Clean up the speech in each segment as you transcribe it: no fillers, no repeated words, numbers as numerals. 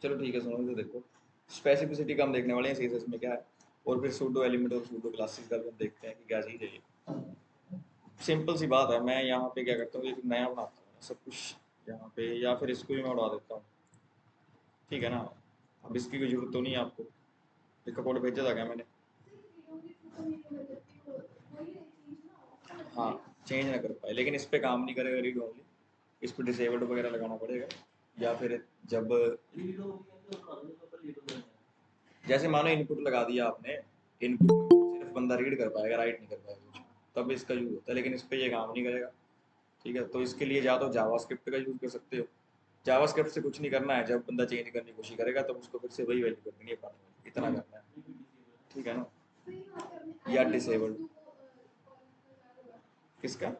चलो ठीक है, सुनो तो देखो। स्पेसिफिसिटी का हम देखने वाले हैं सीएसएस में क्या है, और फिर सूडो एलिमेंट और सूडो क्लासेस का भी हम देखते हैं कि क्या चीज़ है ये। सिंपल सी बात है, मैं यहाँ पे क्या करता हूँ, एक नया बनाता हूँ सब कुछ यहाँ पे, या फिर इसको भी मैं उड़ा देता हूँ। ठीक है ना, अब इसकी कोई जरूरत तो नहीं है आपको, इसका कोड भेजा था क्या मैंने? हाँ, चेंज ना कर पाए, लेकिन इस पे काम नहीं करेगा रीड ओनली, इस पे डिसेबल्ड वगैरह लगाना पड़ेगा। या फिर जब जैसे मानो इनपुट लगा दिया आपने, इनपुट सिर्फ बंदा रीड कर पाएगा, राइट नहीं कर पाएगा कुछ, तब इसका यूज होता है, लेकिन इस पे ये काम नहीं करेगा। ठीक है, तो इसके लिए या तो जावास्क्रिप्ट का यूज कर सकते हो। जावास्क्रिप्ट से कुछ नहीं करना है, जब बंदा चेंज करने की कोशिश करेगा तब उसको फिर से वही वैल्यू करनी है, इतना करना है। ठीक है ना, या डिसेबल्ड किसका,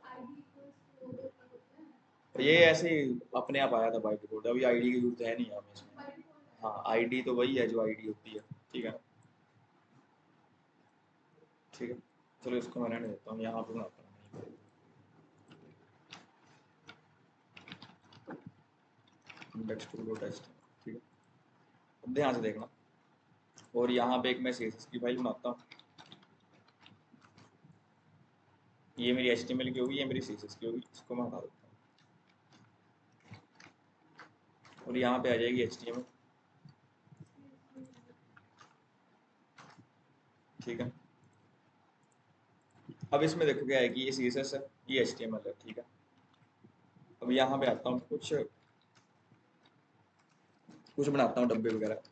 ये ऐसे ही अपने आप आया था बाय डिफॉल्ट, अभी आईडी की जरूरत है नहीं हमें इसमें। हाँ, आईडी तो वही है जो आईडी होती है। ठीक है ना, ठीक है। चलो इसको मैं रहने देता हूँ, यहाँ पे बनाता हूँ इंडेक्स टू लो टेस्ट। ठीक है, अब ध्यान से देखना, और यहाँ पे एक मैं सीएसएस की फाइल बनाता हूँ। ये मेरी एचटीएमएल की होगी, ये मेरी सीएसएस की होगी, इसको मैं हटा देता हूँ, और यहाँ पे आ जाएगी एचटीएमएल। ठीक है, अब इसमें देखो क्या है कि ये सीएसएस है, ये एचटीएमएल है। ठीक है, अब यहाँ पे आता हूँ, कुछ बनाता हूँ डब्बे वगैरह।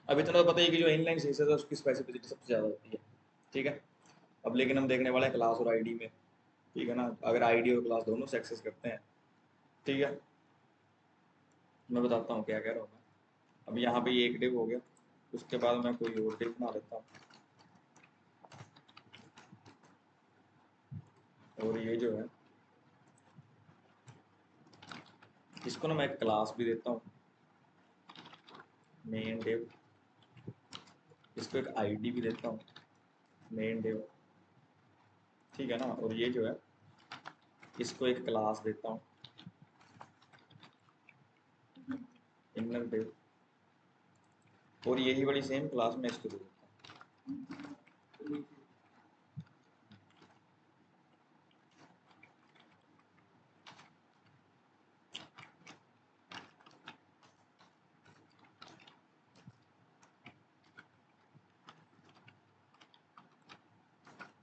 अब इतना तो पता ही है कि जो इनलाइन सीएसएस है उसकी स्पेसिफिसिटी सबसे ज़्यादा होती है। ठीक है, अब लेकिन हम देखने वाले हैं क्लास और आईडी में। ठीक है ना, अगर आईडी और क्लास दोनों से एक्सेस करते हैं। ठीक है, मैं बताता हूँ क्या कह रहा हूँ मैं। अब यहाँ पे ये एक डिव हो गया, उसके बाद मैं कोई और डिव बना लेता हूँ, और ये जो है इसको ना मैं एक क्लास भी देता हूँ, मेन डिव। इसको एक आईडी भी देता हूँ, मेन डिव। ठीक है ना, और ये जो है इसको एक क्लास देता हूँ, इनर डिव। और यही वाली सेम क्लास में इसको दे देता हूँ,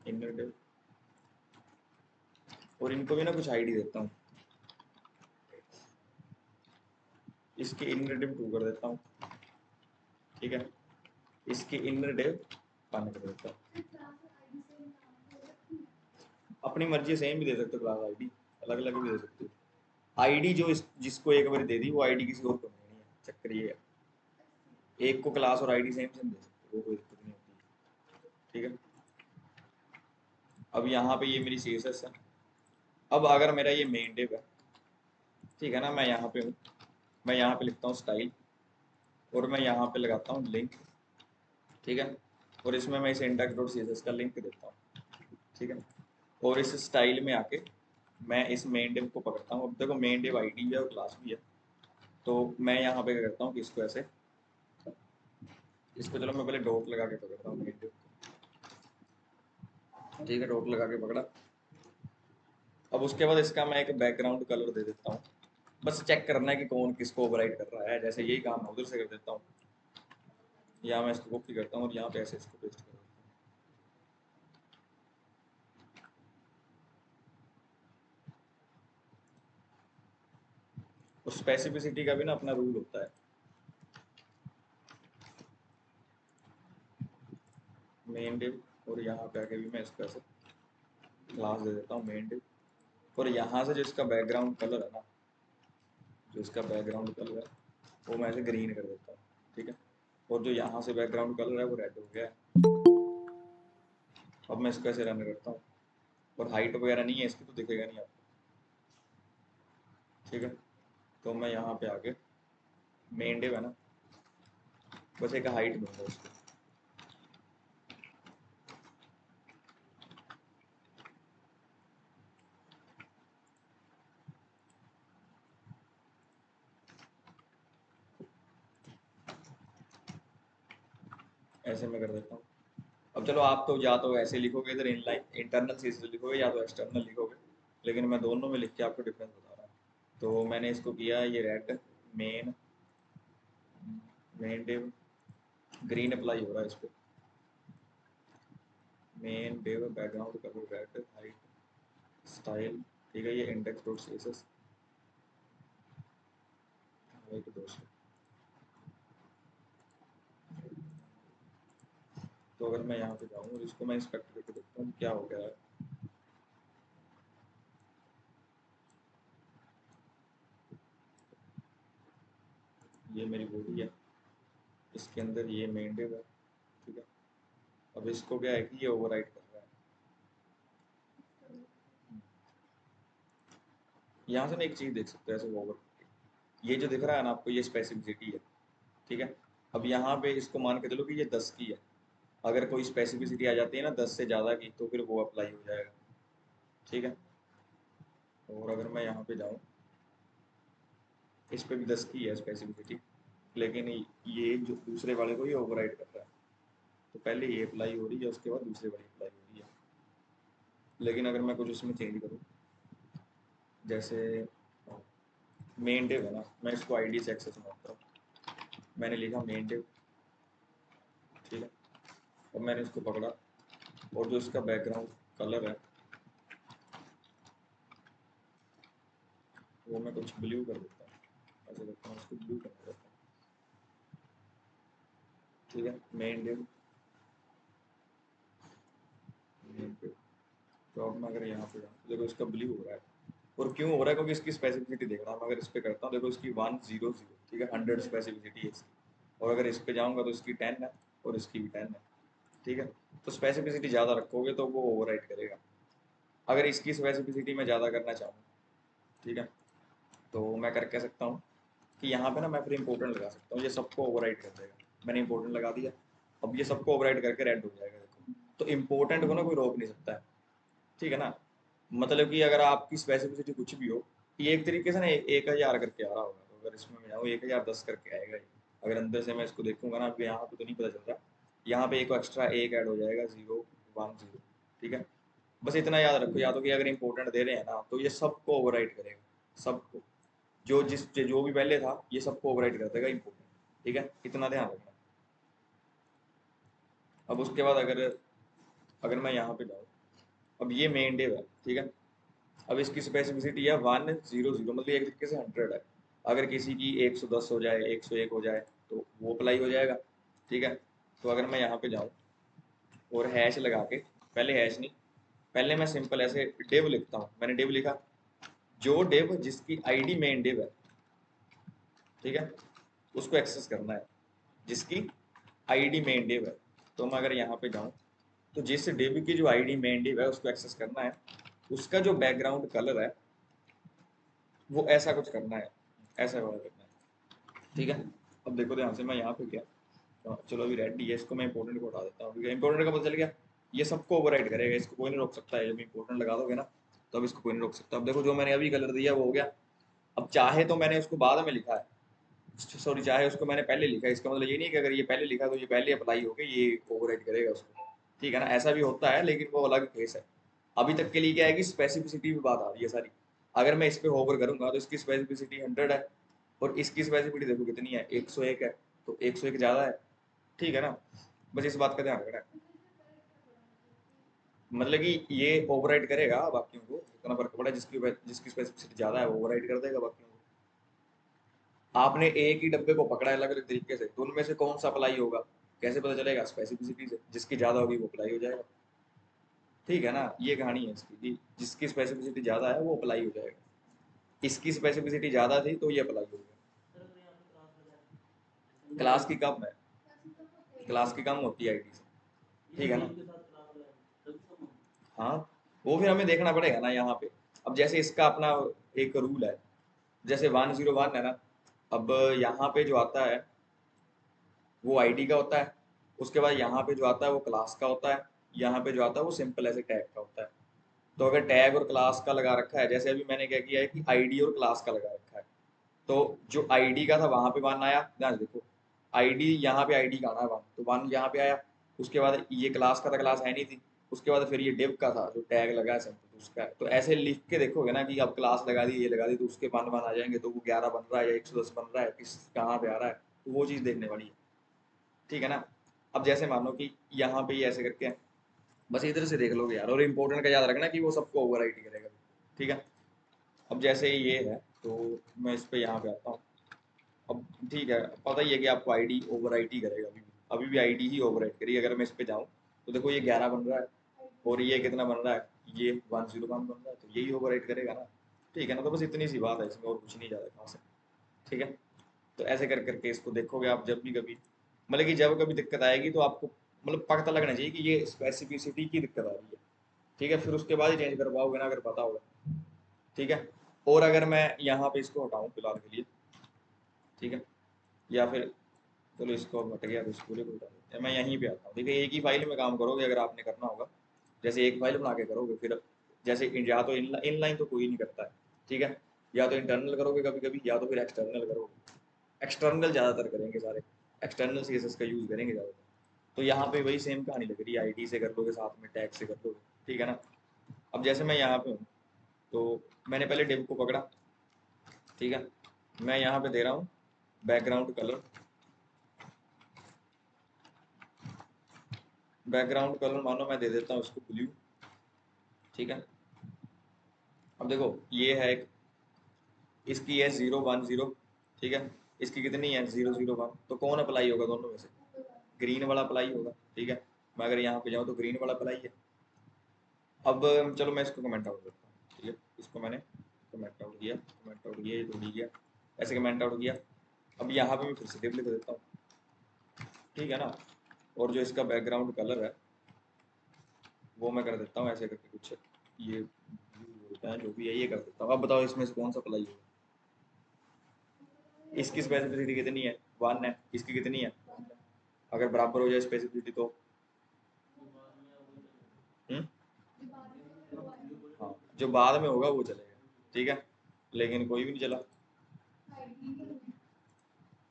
इनर डिव। और इनको भी ना कुछ आईडी देता हूँ, इसके इनर डिव 2 कर देता हूँ। ठीक है, इसके इनर डिव 1 कर देता हूँ। अपनी मर्जी सेम भी दे सकते हो, क्लास आईडी अलग अलग भी दे सकते हो। आईडी जो जिसको एक बार दे दी वो आईडी किसी और को नहीं है, चक्कर ये है। एक को क्लास और आईडी सेम सेम दे सकते हो, वो कोई दिक्कत नहीं होती। ठीक है, अब यहाँ पे ये मेरी सीएसएस है। अब अगर मेरा ये मेन डिव है, ठीक है ना, मैं यहाँ पे हूँ, मैं यहाँ पे लिखता हूँ स्टाइल, और मैं यहाँ पे लगाता हूँ लिंक। ठीक है, और इसमें मैं इस index dot C S S का लिंक देता हूँ। ठीक है, और इस स्टाइल में आके मैं इस मेन डिव को पकड़ता हूँ। अब देखो मेन डिव आईडी भी है और क्लास भी है, तो मैं यहाँ पे क्या करता हूँ कि इसको ऐसे, इसको चलो मैं पहले डॉट लगा के पकड़ता हूँ मेन डिव को। ठीक है, डॉट लगा के पकड़ा। अब उसके बाद इसका मैं एक बैकग्राउंड कलर दे देता हूँ, बस चेक करना है कि कौन किसको ओवरराइड कर रहा है। जैसे यही काम मैं उधर से कर देता हूँ, या मैं इसको कॉपी करता हूँ और यहाँ पे ऐसे इसको पेस्ट कर देता हूँ। और स्पेसिफिसिटी का भी ना अपना रूल होता है। मेन डिव, और यहाँ पे आके भी मैं इसको ऐसे क्लास दे देता हूँ मेन डिव, और यहाँ से जो इसका बैकग्राउंड कलर है ना, जो इसका बैकग्राउंड कलर है वो मैं ऐसे ग्रीन कर देता हूँ। ठीक है, और जो यहाँ से बैकग्राउंड कलर है वो रेड हो गया है। अब मैं इसको ऐसे रन करता हूँ, और हाइट वगैरह नहीं है इसकी तो दिखेगा नहीं आपको। ठीक है, तो मैं यहाँ पे आके मेन डिव है ना, बस एक हाइट दूंगा उसको। ऐसे मैं कर देता हूँ। अब चलो आप तो या तो ऐसे लिखोगे इधर इनलाइन इंटरनल सीरीज लिखोगे या तो एक्सटर्नल लिखोगे, लेकिन मैं दोनों में लिख के आपको डिफरेंस बता रहा हूँ। तो मैंने इसको किया ये red main main div, green apply हो रहा है इस पर, main div background colour red height style, ठीक है, ये index dot C S S height 200। तो अगर मैं यहाँ पे जाऊँ और इसको मैं इंस्पेक्ट करके देखता हूँ क्या हो गया है। ये मेरी बॉडी है, इसके अंदर ये मेन डिव है, ठीक है। अब इसको क्या है कि ये ओवरराइड कर रहा है। यहाँ से ना एक चीज़ देख सकते हो ऐसे ओवर, ये जो दिख रहा है ना आपको ये स्पेसिफिसिटी है, ठीक है। अब यहाँ पे इसको मान के चलो कि ये 10 की है, अगर कोई स्पेसिफिसिटी आ जाती है ना 10 से ज़्यादा की तो फिर वो अप्लाई हो जाएगा, ठीक है। और अगर मैं यहाँ पे जाऊँ, इस पे भी 10 की है स्पेसिफिसिटी, लेकिन ये जो दूसरे वाले को ये ओवरराइड कर रहा है, तो पहले ये अप्लाई हो रही है उसके बाद दूसरे वाली अप्लाई हो रही है। लेकिन अगर मैं कुछ उसमें चेंज करूँ, जैसे मेन डिव है ना, मैं इसको आईडी से एक्सेस मारता हूँ, मैंने लिखा मेन डिव, ठीक है। अब मैंने इसको पकड़ा और जो इसका बैकग्राउंड कलर है वो मैं कुछ ब्लू कर देता हूँ, ऐसे करता हूँ, इसको ब्लू कर देता हूँ, ठीक है। मेन डिव मेन डिव, तो अब मैं अगर यहाँ पे जाऊँ तो देखो इसका ब्लू हो रहा है, और क्यों हो रहा है क्योंकि इसकी स्पेसिफिसिटी देख रहा हूँ। अगर इस पे करता हूँ देखो इसकी 100, ठीक है, 100 स्पेसिफिसिटी है इसकी, और अगर इस पे जाऊँगा तो इसकी 10 है और इसकी भी 10 है, ठीक है। तो स्पेसिफिसिटी ज़्यादा रखोगे तो वो ओवरराइड करेगा। अगर इसकी स्पेसिफिसिटी मैं ज़्यादा करना चाहूँ, ठीक है, तो मैं कर कह सकता हूँ कि यहाँ पे ना मैं फिर इंपॉर्टेंट लगा सकता हूँ, ये सबको ओवरराइड कर देगा। मैंने इंपॉर्टेंट लगा दिया, अब ये सबको ओवरराइड करके रेड हो जाएगा देखो। तो इंपॉर्टेंट को ना कोई रोक नहीं सकता है, ठीक है ना। मतलब कि अगर आपकी स्पेसिफिसिटी कुछ भी हो, ये एक तरीके से ना 1000 करके आ रहा होगा, तो अगर इसमें मैं जाऊँ 1010 करके आएगा ये। अगर अंदर से मैं इसको देखूंगा ना, अभी यहाँ पे तो नहीं पता चल रहा, यहाँ पे एक एक्स्ट्रा एक ऐड हो जाएगा 010, ठीक है। बस इतना याद रखो, या तो कि अगर इंपॉर्टेंट दे रहे हैं ना तो ये सबको ओवरराइड करेगा, सबको, जो भी पहले था ये सबको ओवरराइड कर देगा इंपॉर्टेंट, ठीक है, इतना ध्यान रखना। अब उसके बाद अगर अगर मैं यहाँ पे जाऊँ, अब ये मेन डिव है, ठीक है। अब इसकी स्पेसिफिसिटी है 100, मतलब एक तरीके से 100 है। अगर किसी की 110 हो जाए, 101 हो जाए तो वो अप्लाई हो जाएगा, ठीक है। तो अगर मैं यहाँ पे जाऊँ और हैश लगा के, पहले हैश नहीं, पहले मैं सिंपल ऐसे डिव लिखता हूँ, मैंने डिव लिखा, जो डिव जिसकी आईडी मेन डिव है, ठीक है, उसको एक्सेस करना है, जिसकी आईडी मेन डिव है। तो मैं अगर यहाँ पे जाऊँ तो जिस डिव की जो आईडी मेन डिव है उसको एक्सेस करना है, उसका जो बैकग्राउंड कलर है वो ऐसा कुछ करना है, ऐसा वाला करना है, ठीक है। अब देखो ध्यान से, मैं यहाँ पे गया, तो चलो अभी रेड है, इसको मैं इंपॉर्टेंट को हटा देता हूँ, इंपॉर्टेंट का पता चल गया, ये सबको ओवरराइड करेगा, इसको कोई नहीं रोक सकता है। जब इंपॉर्टेंट लगा दोगे ना तो अब इसको कोई नहीं रोक सकता। अब देखो जो मैंने अभी कलर दिया वो हो गया। अब चाहे तो मैंने उसको बाद में लिखा है, सॉरी, चाहे उसको मैंने पहले लिखा है, इसका मतलब ये नहीं कि अगर ये पहले लिखा तो ये पहले अप्लाई हो गया, ये ओवरराइड करेगा उसको, ठीक है ना। ऐसा भी होता है लेकिन वो अलग केस है। अभी तक के लिए क्या है कि स्पेसिफिसिटी में बात आ रही है सारी। अगर मैं इस पे होवर करूंगा तो इसकी स्पेसिफिसिटी 100 है, और इसकी स्पेसिफिसिटी देखो कितनी है, 101 है, तो 101 ज़्यादा है, ठीक है ना। बस इस बात का ध्यान रखना है, मतलब कि ये ओवरराइड करेगा बाकियों को, इतना फर्क पड़ा, जिसकी स्पेसिफिसिटी ज़्यादा है वो ओवरराइड कर देगा बाकियों को। आपने एक ही डब्बे को पकड़ा है अलग अलग तरीके से, तो उनमें से कौन सा अप्लाई होगा कैसे पता चलेगा? स्पेसिफिसिटी से, जिसकी ज़्यादा होगी वो अप्लाई हो जाएगा, ठीक है ना। ये कहानी है इसकी कि जिसकी स्पेसिफिसिटी ज़्यादा है वो अप्लाई हो जाएगा, इसकी स्पेसिफिसिटी ज़्यादा थी तो ये अप्लाई हो गया। क्लास की कम है, क्लास की कम होती है आईडी से, ठीक है ना। हाँ, वो फिर हमें देखना पड़ेगा ना यहाँ पे। अब जैसे इसका अपना एक रूल है, जैसे 101 है ना, अब यहाँ पे जो आता है वो आईडी का होता है, उसके बाद यहाँ पे जो आता है वो क्लास का होता है, यहाँ पे जो आता है वो सिंपल ऐसे टैग का होता है। तो अगर टैग और क्लास का लगा रखा है, जैसे अभी मैंने क्या किया है कि आईडी और क्लास का लगा रखा है, तो जो आईडी का था वहां पे वन आया, ध्यान से देखो, आईडी यहाँ पे आईडी का आना है वन, तो वन यहाँ पे आया। उसके बाद ये क्लास का था, क्लास है नहीं थी। उसके बाद फिर ये डिव का था जो टैग लगा है सिंपल, तो उसका तो ऐसे लिख के देखोगे ना कि अब क्लास लगा दी, ये लगा दी, तो उसके वन वन आ जाएंगे, तो वो 11 बन रहा है या 110 बन रहा है, किस कहाँ पे आ रहा है, तो वो चीज़ देखने वाली है। ठीक है ना। अब जैसे मानो कि यहाँ पे ये ऐसे करके बस इधर से देख लोगे यार, और इम्पोर्टेंट का याद रखना कि वो सबको ओवर करेगा। ठीक है। अब जैसे ये है तो मैं इस पे यहाँ पे आता हूँ। अब ठीक है, पता ही है कि आपको आईडी ओवरराइट ही करेगा, अभी भी आईडी ही ओवरराइट करेगी। अगर मैं इस पे जाऊँ तो देखो ये 11 बन रहा है, और ये कितना बन रहा है, ये 101 बन रहा है, तो यही ओवरराइट करेगा ना। ठीक है ना, तो बस इतनी सी बात है इसमें, और कुछ नहीं ज़्यादा खास है। ठीक है। तो ऐसे कर करके इसको देखोगे आप जब भी कभी, मतलब कि जब कभी दिक्कत आएगी तो आपको मतलब पता लगना चाहिए कि ये स्पेसिफिसिटी की दिक्कत आ रही है। ठीक है, फिर उसके बाद ही चेंज कर पाओगे ना, अगर पता होगा। ठीक है। और अगर मैं यहाँ पे इसको हटाऊँ फिलहाल के लिए, ठीक है, या फिर चलो इसको अब हट गया, तो इसको पूरे को हटा देते हैं। मैं यहीं पे आता हूँ। देखिए एक ही फाइल में काम करोगे अगर आपने करना होगा, जैसे एक फाइल बना के करोगे, फिर जैसे या तो इनलाइन तो कोई नहीं करता है। ठीक है। या तो इंटरनल करोगे कभी कभी, या तो फिर एक्सटर्नल करोगे। एक्सटर्नल ज़्यादातर करेंगे सारे, एक्सटर्नल सीएसएस का यूज़ करेंगे ज़्यादातर। तो यहाँ पे वही सेम कहानी लग रही है, आईडी से कर लोगे, साथ में टैग से कर लोगे। ठीक है ना। अब जैसे मैं यहाँ पे हूँ, तो मैंने पहले डिव को पकड़ा। ठीक है। मैं यहाँ पे दे रहा हूँ बैकग्राउंड कलर, बैकग्राउंड कलर मानो मैं दे देता हूँ उसको ब्लू। ठीक है। अब देखो ये है एक, इसकी है 010। ठीक है। इसकी कितनी है 001, तो कौन अप्लाई होगा दोनों में से, ग्रीन वाला अप्लाई होगा। ठीक है। मैं अगर यहाँ पे जाऊँ तो ग्रीन वाला अप्लाई है। अब चलो मैं इसको कमेंट आउट करता हूँ। ठीक है। इसको मैंने कमेंट आउट किया, कमेंट आउट किया, ये तो नहीं किया, ऐसे कमेंट आउट किया। अब यहाँ पे मैं फिर से डिव लिख देता हूँ। ठीक है ना। और जो इसका बैकग्राउंड कलर है वो मैं कर देता हूँ ऐसे करके कुछ, ये blue होता है जो भी है, ये कर देता हूँ। अब बताओ इसमें से कौन सा अप्लाई होगा। इसकी स्पेसिफिसिटी कितनी है, 1 है। इसकी कितनी है, अगर बराबर हो जाए स्पेसिफिसिटी तो हम्म, हाँ जो बाद में होगा वो चलेगा। ठीक है। लेकिन कोई भी नहीं चला।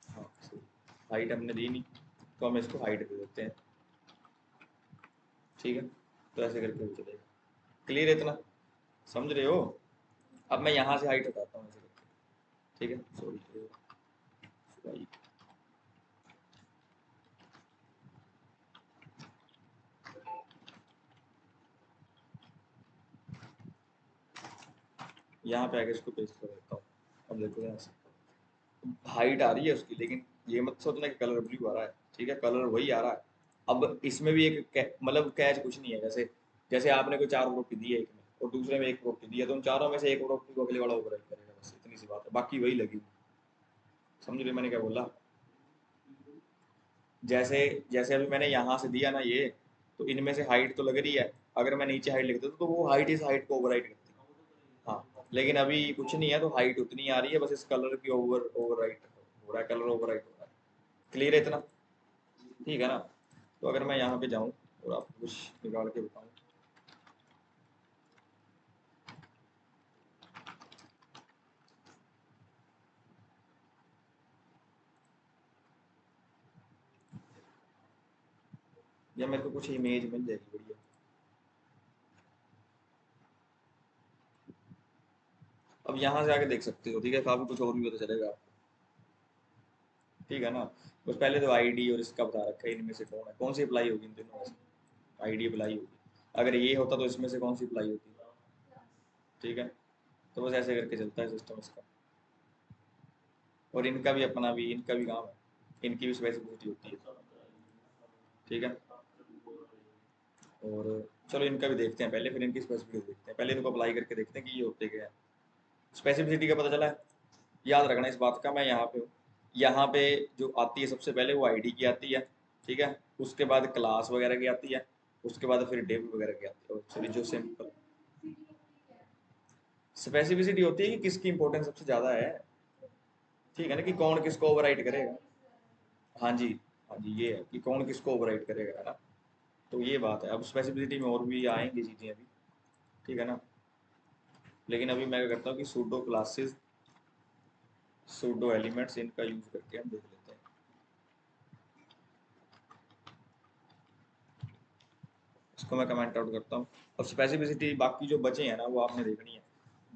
हाँ, हाइट हमने दी नहीं, तो हम इसको हाइट दे देते हैं। ठीक है। तो ऐसे करके वो चलेगा। क्लियर है इतना, समझ रहे हो। अब मैं यहाँ से हाइट हटाता हूँ ऐसे करके। ठीक है, सॉरी। यहाँ पे आके इसको पेस्ट कर देता हूँ। अब देखो यहाँ से हाइट आ रही है उसकी, लेकिन ये मत सोचना कि कलर ब्लू आ रहा है। ठीक है, कलर वही आ रहा है। अब इसमें भी एक मतलब कैच कुछ नहीं है, जैसे जैसे आपने कोई 4 प्रॉपर्टी दी है एक में, और दूसरे में एक प्रॉपर्टी दी है, तो उन चारों में से एक प्रॉपर्टी को अगले वाला ओवरराइड करेगा, बस इतनी सी बात है, बाकी वही लगी। समझ रहे मैंने क्या बोला। जैसे जैसे अभी मैंने यहाँ से दिया ना ये, तो इनमें से हाइट तो लग रही है। अगर मैं नीचे हाइट लिख देता तो वो हाइट इस हाइट को ओवरराइड करती है। हाँ, लेकिन अभी कुछ नहीं है, तो हाइट उतनी आ रही है, बस इस कलर की ओवरराइट हो रहा है, कलर ओवरराइट हो रहा है। क्लियर है इतना। ठीक है ना। तो अगर मैं यहाँ पे जाऊँ और आपको कुछ निकाल के बताऊँ, या मेरे को कुछ इमेज मिल जाएगी बढ़िया। अब यहाँ से आके देख सकते हो। ठीक है, काफ़ी कुछ और भी पता चलेगा आपको। ठीक है ना। बस पहले तो आईडी और इसका बता रखा है, इनमें से कौन है, कौन सी अप्लाई होगी इन दोनों में से, आईडी अप्लाई होगी। अगर ये होता तो इसमें से कौन सी अप्लाई होती। ठीक है। तो बस ऐसे करके चलता है सिस्टम इसका। और इनका भी अपना भी, इनका भी काम है, इनकी भी स्पेसिफिसिटी होती है। ठीक है। और चलो इनका भी देखते हैं पहले, फिर इनकी स्पेसिफिसिटी देखते हैं, पहले इनको अप्लाई करके देखते हैं कि ये होते क्या है। स्पेसिफिसिटी का पता चला है। याद रखना इस बात का, मैं यहाँ पे हूँ। यहाँ पे जो आती है सबसे पहले वो आईडी की आती है। ठीक है। उसके बाद क्लास वगैरह की आती है। उसके बाद फिर डिव वगैरह की आती है, सॉरी जो सिंपल स्पेसिफिसिटी होती है कि किसकी इंपॉर्टेंस सबसे ज़्यादा है। ठीक है ना, कि कौन किसको ओवरराइट करेगा। हाँ जी। हाँ जी, ये है कि कौन किसको ओवरराइट करेगा, है ना। तो ये बात है। अब स्पेसिफिसिटी में और भी आएंगी चीज़ें अभी। ठीक है ना। लेकिन अभी मैं क्या करता हूँ कि सूडो क्लासेस, सूडो एलिमेंट्स, इनका यूज़ करके हम देख लेते हैं। इसको मैं कमेंट आउट करता हूँ। अब स्पेसिफिसिटी बाकी जो बचे हैं ना वो आपने देखनी है।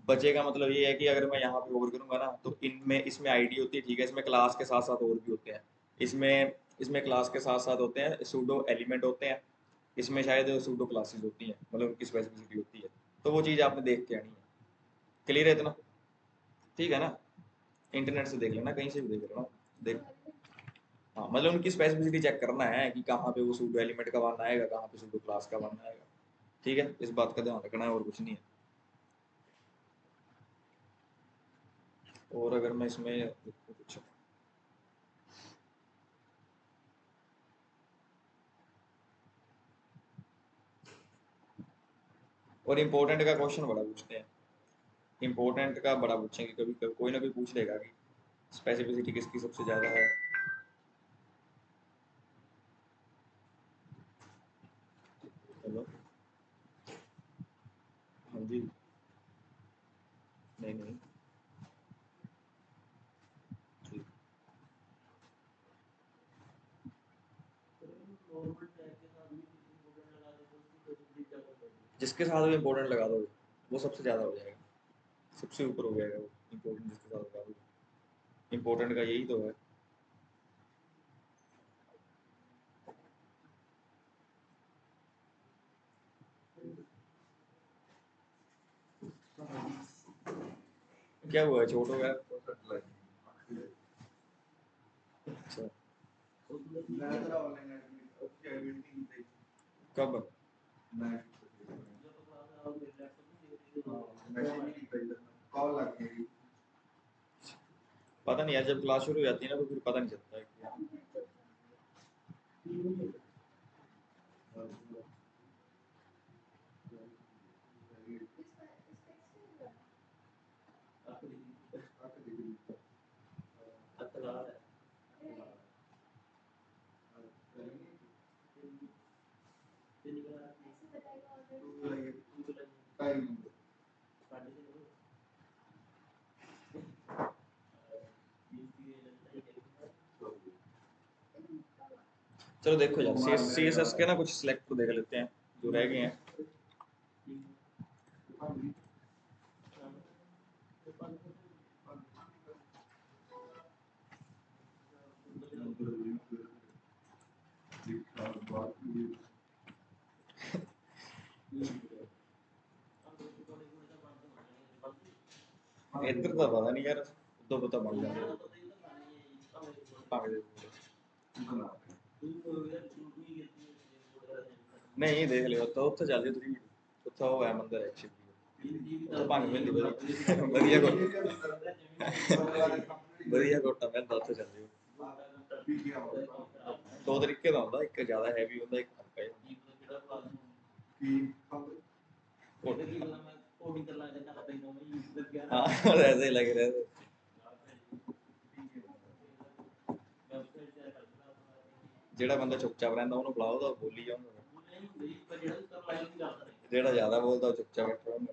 बचे का मतलब ये है कि अगर मैं यहाँ पे ओवर करूँगा ना तो इनमें इसमें आईडी होती है, ठीक है, इसमें क्लास के साथ साथ और भी होते हैं। इसमें इसमें क्लास के साथ साथ होते हैं सूडो एलिमेंट होते हैं, इसमें शायद सूडो क्लासेस होती हैं, मतलब उनकी स्पेसिफिसिटी होती है। तो वो चीज़ आपने देख के आनी है। क्लियर है इतना? ठीक है ना? इंटरनेट से देख लेना, कहीं से भी देख लेना। देख, हाँ, मतलब उनकी स्पेसिफिसिटी चेक करना है कि कहाँ पे वो सूडो एलिमेंट का वन आएगा, कहाँ पे सूडो क्लास का वन आएगा। ठीक है, इस बात का ध्यान रखना है और कुछ नहीं है। और अगर मैं इसमें कुछ और इम्पोर्टेंट का क्वेश्चन बड़ा पूछते हैं, इम्पोर्टेंट का बड़ा पूछेंगे कभी कभी, कोई ना कोई पूछ लेगा कि स्पेसिफिसिटी किसकी सबसे ज़्यादा है। चलो, हाँ जी, नहीं नहीं, ठीक। जिसके साथ भी इम्पोर्टेंट लगा दो वो सबसे ज़्यादा हो जाएगा, सबसे ऊपर हो जाएगा वो। इम्पोर्टेंट जिसके साथ लगा दो, इम्पोर्टेंट का यही तो है। क्या हुआ है, चोट हो गया? अच्छा, कब? पता नहीं यार, जब क्लास शुरू हो जाती है ना तो फिर पता नहीं चलता है। चलो देखो यार, सी एस एस के ना कुछ सिलेक्ट तो देख लेते हैं जो रह गए हैं। इधर तो पता नहीं यार, तो पता बन जाए। नहीं देख लियो तो उत्थे चल जी तुसीं, उत्थे वो है मंदिर है शिव जी का, उत्थे भंग मिलदी बढ़िया बढ़िया गोटा मिलदा, उत्थे चल जियो। दो तरीके दा हुंदा, एक ज्यादा हैवी हुंदा, एक हल्का जिहा। हाँ ऐसे ही लग रहा है। ਜਿਹੜਾ ਬੰਦਾ ਚੁੱਪਚਾਪ ਰਹਿੰਦਾ ਉਹਨੂੰ ਬੁਲਾਓ ਤਾਂ ਬੋਲੀ ਜਾਊਗਾ, ਜਿਹੜਾ ਜ਼ਿਆਦਾ ਬੋਲਦਾ ਉਹ ਚੁੱਪਚਾਪ ਬੈਠਾ ਹੁੰਦਾ।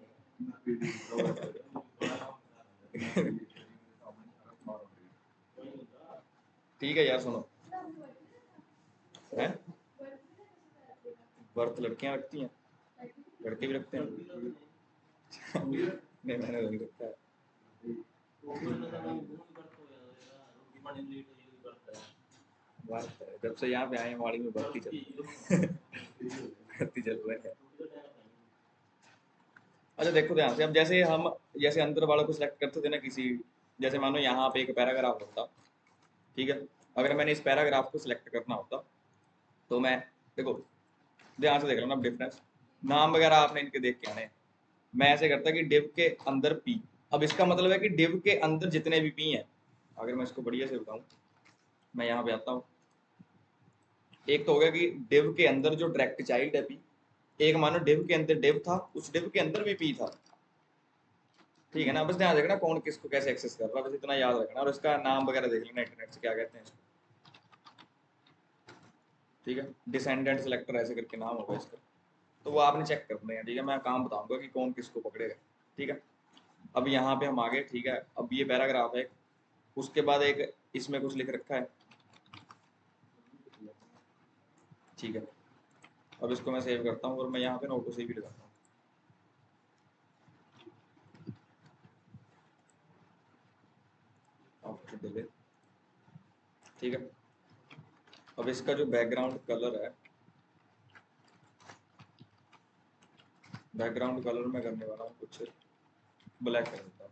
ठीक है यार, सुनो है, व्रत लड़कियां रखती हैं, लड़के भी रखते हैं। नहीं मैंने तो नहीं रखा है। व्रत है, जब से यहाँ पे आए हैं वाड़ी में भर्ती चल रही है। भर्ती चल रही है। अच्छा देखो ध्यान से, अब जैसे हम जैसे अंदर वालों को सिलेक्ट करते थे ना किसी, जैसे मानो यहाँ पे एक पैराग्राफ होता, ठीक है, अगर मैंने इस पैराग्राफ को सिलेक्ट करना होता तो मैं, देखो ध्यान से देख लो ना डिफरेंस, नाम वगैरह आपने इनके देख के आने हैं। मैं ऐसे करता कि डिव के अंदर पी, अब इसका मतलब है कि डिव के अंदर जितने भी पी हैं, अगर मैं इसको बढ़िया से बताऊं, मैं यहाँ पे आता हूँ, एक तो हो गया कि डिव के अंदर जो डायरेक्ट चाइल्ड है पी, एक मानो डिव के अंदर डिव था, उस डिव के अंदर भी पी था, ठीक है ना? बस ध्यान रखना कौन किसको कैसे एक्सेस कर रहा है, बस इतना याद रखना, और इसका नाम वगैरह देख लेना इंटरनेट से क्या कहते हैं इसको, ठीक है, डिसेंडेंट सिलेक्टर ऐसे करके नाम होगा इसका, तो वो आपने चेक करना है, ठीक है, मैं काम बताऊंगा कि कौन किसको पकड़ेगा, ठीक है। अब यहाँ पे हम आगे, ठीक है, अब ये पैराग्राफ है, उसके बाद एक इसमें कुछ लिख रखा है, ठीक है, अब इसको मैं सेव करता हूँ और मैं यहाँ पे ना ऑटो सेव भी लगाता हूँ। आफ्टर डिले, ठीक है। अब इसका जो बैकग्राउंड कलर है, बैकग्राउंड कलर मैं करने वाला हूँ कुछ ब्लैक कर देता हूँ,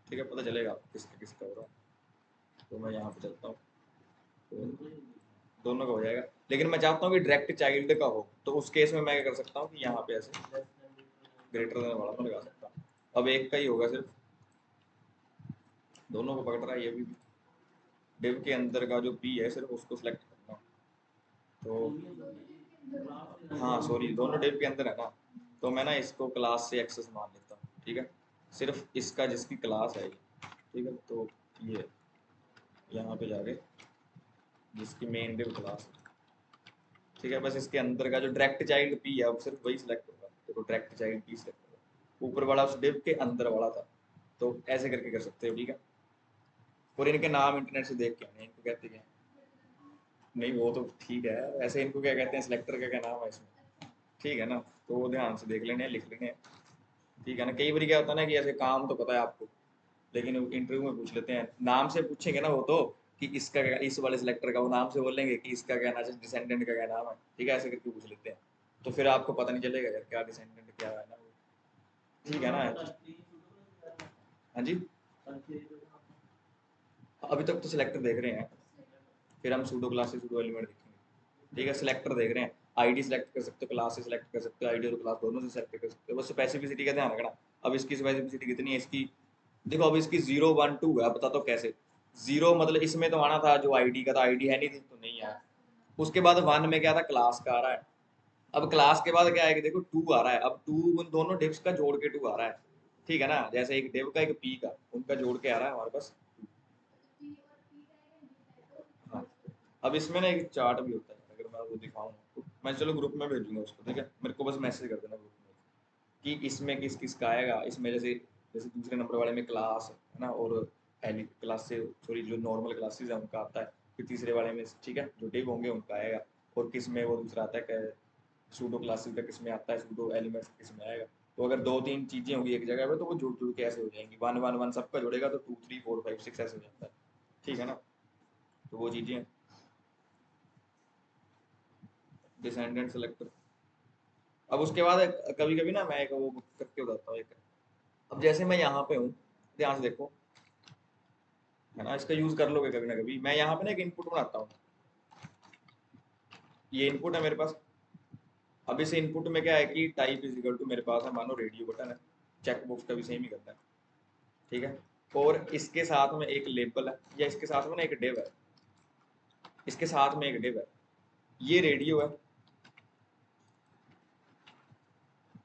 ठीक है, पता चलेगा आपको किसका किसका हो रहा है। तो मैं यहाँ पे चलता हूँ, तो दोनों का हो जाएगा, लेकिन मैं चाहता हूँ कि डायरेक्ट चाइल्ड का हो, तो उस केस में मैं क्या कर सकता हूँ कि यहाँ पे ऐसे ग्रेटर देन वाला मैं लगा सकता हूँ। अब एक का ही होगा सिर्फ, दोनों को पकड़ रहा है ये भी। डिव के अंदर का जो पी है सिर्फ उसको सिलेक्ट करना, तो हाँ सॉरी, दोनों डिव के अंदर है ना, तो मैं ना इसको क्लास से एक्सेस मान लेता हूँ, ठीक है। सिर्फ इसका जिसकी क्लास है ये, ठीक है, तो ये यहाँ पे जाके जिसकी मेन डिव क्लास है, ठीक है, बस इसके अंदर का जो डायरेक्ट चाइल्ड पी है अब सिर्फ वही सिलेक्ट होगा, देखो डायरेक्ट चाइल्ड पी सिलेक्ट होगा, ऊपर वाला उस डिव के अंदर वाला था। तो ऐसे करके कर सकते हो, ठीक है। और इनके नाम इंटरनेट से देख के आने, इनको कहते क्या हैं? नहीं वो तो ठीक है, ऐसे इनको क्या कहते हैं, सिलेक्टर का क्या नाम है इसमें, ठीक है ना, तो वो ध्यान से देख लेने, लिख लेने, ठीक है ना। कई बार क्या होता है ना कि ऐसे काम तो पता है आपको, लेकिन इंटरव्यू में पूछ लेते हैं, नाम से पूछेंगे ना वो तो, कि इसका क्या, इस वाले सिलेक्टर का वो नाम से बोलेंगे कि इसका क्या नाम है, डिसेंडेंट का क्या नाम है, ठीक है, ऐसे करके पूछ लेते हैं, तो फिर आपको पता नहीं चलेगा यार क्या डिसेंडेंट क्या है ना वो, ठीक है ना। हाँ जी, अभी तक तो सिलेक्टर देख रहे हैं, फिर हम सूडो क्लास से सूडो एलिमेंट देखेंगे, ठीक है। सिलेक्टर देख रहे हैं, आईडी सेलेक्ट कर सकते हो, क्लास से सेलेक्ट कर सकते हो, आईडी और क्लास दोनों से सेलेक्ट कर सकते हो, बस स्पेसिफिसिटी का ध्यान रखना। अब इसकी स्पेसिफिसिटी कितनी है इसकी, देखो अब इसकी 0 1 2 है, बता तो कैसे। 0 मतलब इसमें तो आना था जो आईडी का था, आईडी है नहीं थी तो नहीं आया। उसके बाद 1 में क्या था, क्लास का आ रहा है। अब क्लास के बाद क्या है कि देखो 2 आ रहा है, अब 2 उन दोनों डिव्स का जोड़ के 2 आ रहा है, ठीक है ना, जैसे एक डिव का एक पी का, उनका जोड़ के आ रहा है हमारे पास। हाँ, अब इसमें ना एक चार्ट भी होता है, अगर मैं वो दिखाऊं आपको, मैं चलो ग्रुप में भेजूंगा उसको, ठीक है, मेरे को बस मैसेज कर देना ग्रुप में कि इसमें किस किस का आएगा। इसमें जैसे जैसे दूसरे नंबर वाले में क्लास है ना, और पहली क्लास से सॉरी जो नॉर्मल क्लासेज है उनका आता है, फिर तीसरे वाले में ठीक है जो डिव होंगे उनका आएगा, और किस में वो दूसरा आता है, सूडो क्लासेस का किस में आता है, सूडो एलिमेंट्स किस में आएगा। तो अगर 2 3 चीजें होंगी एक जगह पे तो वो जुड़ जुड़ के ऐसे हो जाएंगी, 1 1 1 सबका जुड़ेगा तो 2 3 4 5 6 ऐसे हो जाता है, ठीक है ना। तो वो चीजें, डिसेंडेंट सेलेक्टर। अब उसके बाद कभी कभी ना मैं एक वो करके बताता हूँ एक, अब जैसे मैं यहाँ पे हूँ, ध्यान से देखो, है ना, इसका यूज कर लोगे कभी ना कभी। मैं यहाँ पे ना एक इनपुट बनाता हूँ, ये इनपुट है मेरे पास। अब इस इनपुट में क्या है कि टाइप इज इक्वल टू मेरे पास है, मानो रेडियो बटन है, चेक बॉक्स का भी सेम ही करना है, ठीक है। और इसके साथ में एक लेबल है, या इसके साथ में ना एक डिव है, इसके साथ में एक डिव है, ये रेडियो है।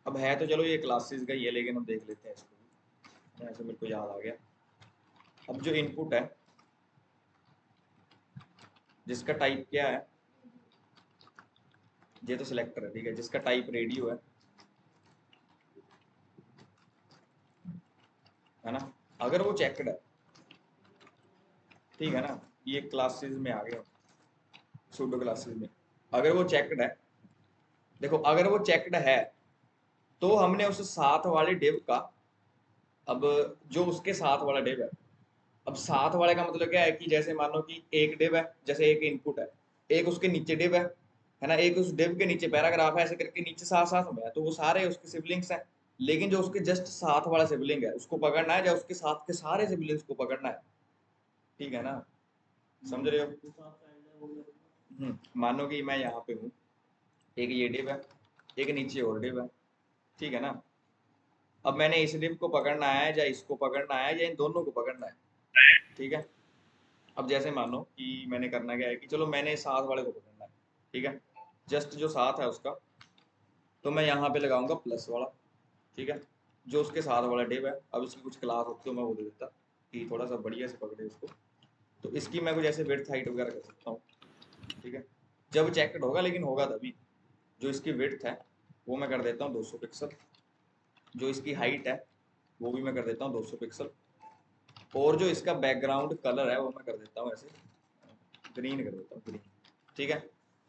अब है तो चलो ये क्लासेस का ही है, लेकिन हम देख लेते हैं इसको, ऐसे मेरे को याद आ गया। अब जो इनपुट है जिसका टाइप क्या है, ये तो सिलेक्टर है, ठीक है, जिसका टाइप रेडियो है ना, अगर वो चेकड है, ठीक है ना, ये क्लासेस में आ गए सूडो क्लासेस में, अगर वो चेकड है, देखो अगर वो चेकड है तो हमने उस साथ वाले डिव का, अब जो उसके साथ वाला डिव है, अब साथ वाले का मतलब क्या है कि जैसे मान लो कि एक डिव है, जैसे एक इनपुट है, एक उसके नीचे डिव है ना, एक उस डिव के नीचे पैराग्राफ है, ऐसे करके नीचे साथ साथ में है, तो वो सारे उसके सिबलिंग्स हैं। लेकिन जो उसके जस्ट साथ वाला सिबलिंग है उसको पकड़ना है, या उसके साथ के सारे सिबलिंग्स को पकड़ना है, ठीक है ना, समझ रहे हो। मानो कि मैं यहाँ पे हूँ, एक ये डिव है, एक नीचे और डिव है, ठीक है ना। अब मैंने इस डिव को पकड़ना है, या इसको पकड़ना है, या इन दोनों को पकड़ना है, ठीक है। अब जैसे मानो कि मैंने करना क्या है कि चलो मैंने साथ वाले को पकड़ना है, ठीक है, जस्ट जो साथ है उसका, तो मैं यहाँ पे लगाऊंगा प्लस वाला, ठीक है, जो उसके साथ वाला डिव है। अब इसकी कुछ क्लास होती है, मैं वो दे देता कि थोड़ा सा बढ़िया से पकड़े उसको, तो इसकी मैं कुछ ऐसे विड्थ हाइट वगैरह कर सकता हूँ, ठीक है, जब चेकड होगा, लेकिन होगा तभी। जो इसकी विड्थ है वो मैं कर देता हूँ 200 पिक्सल, जो इसकी हाइट है वो भी मैं कर देता हूँ 200 पिक्सल, और जो इसका बैकग्राउंड कलर है वो मैं कर देता हूँ ऐसे ग्रीन कर देता हूँ, ग्रीन, ठीक है,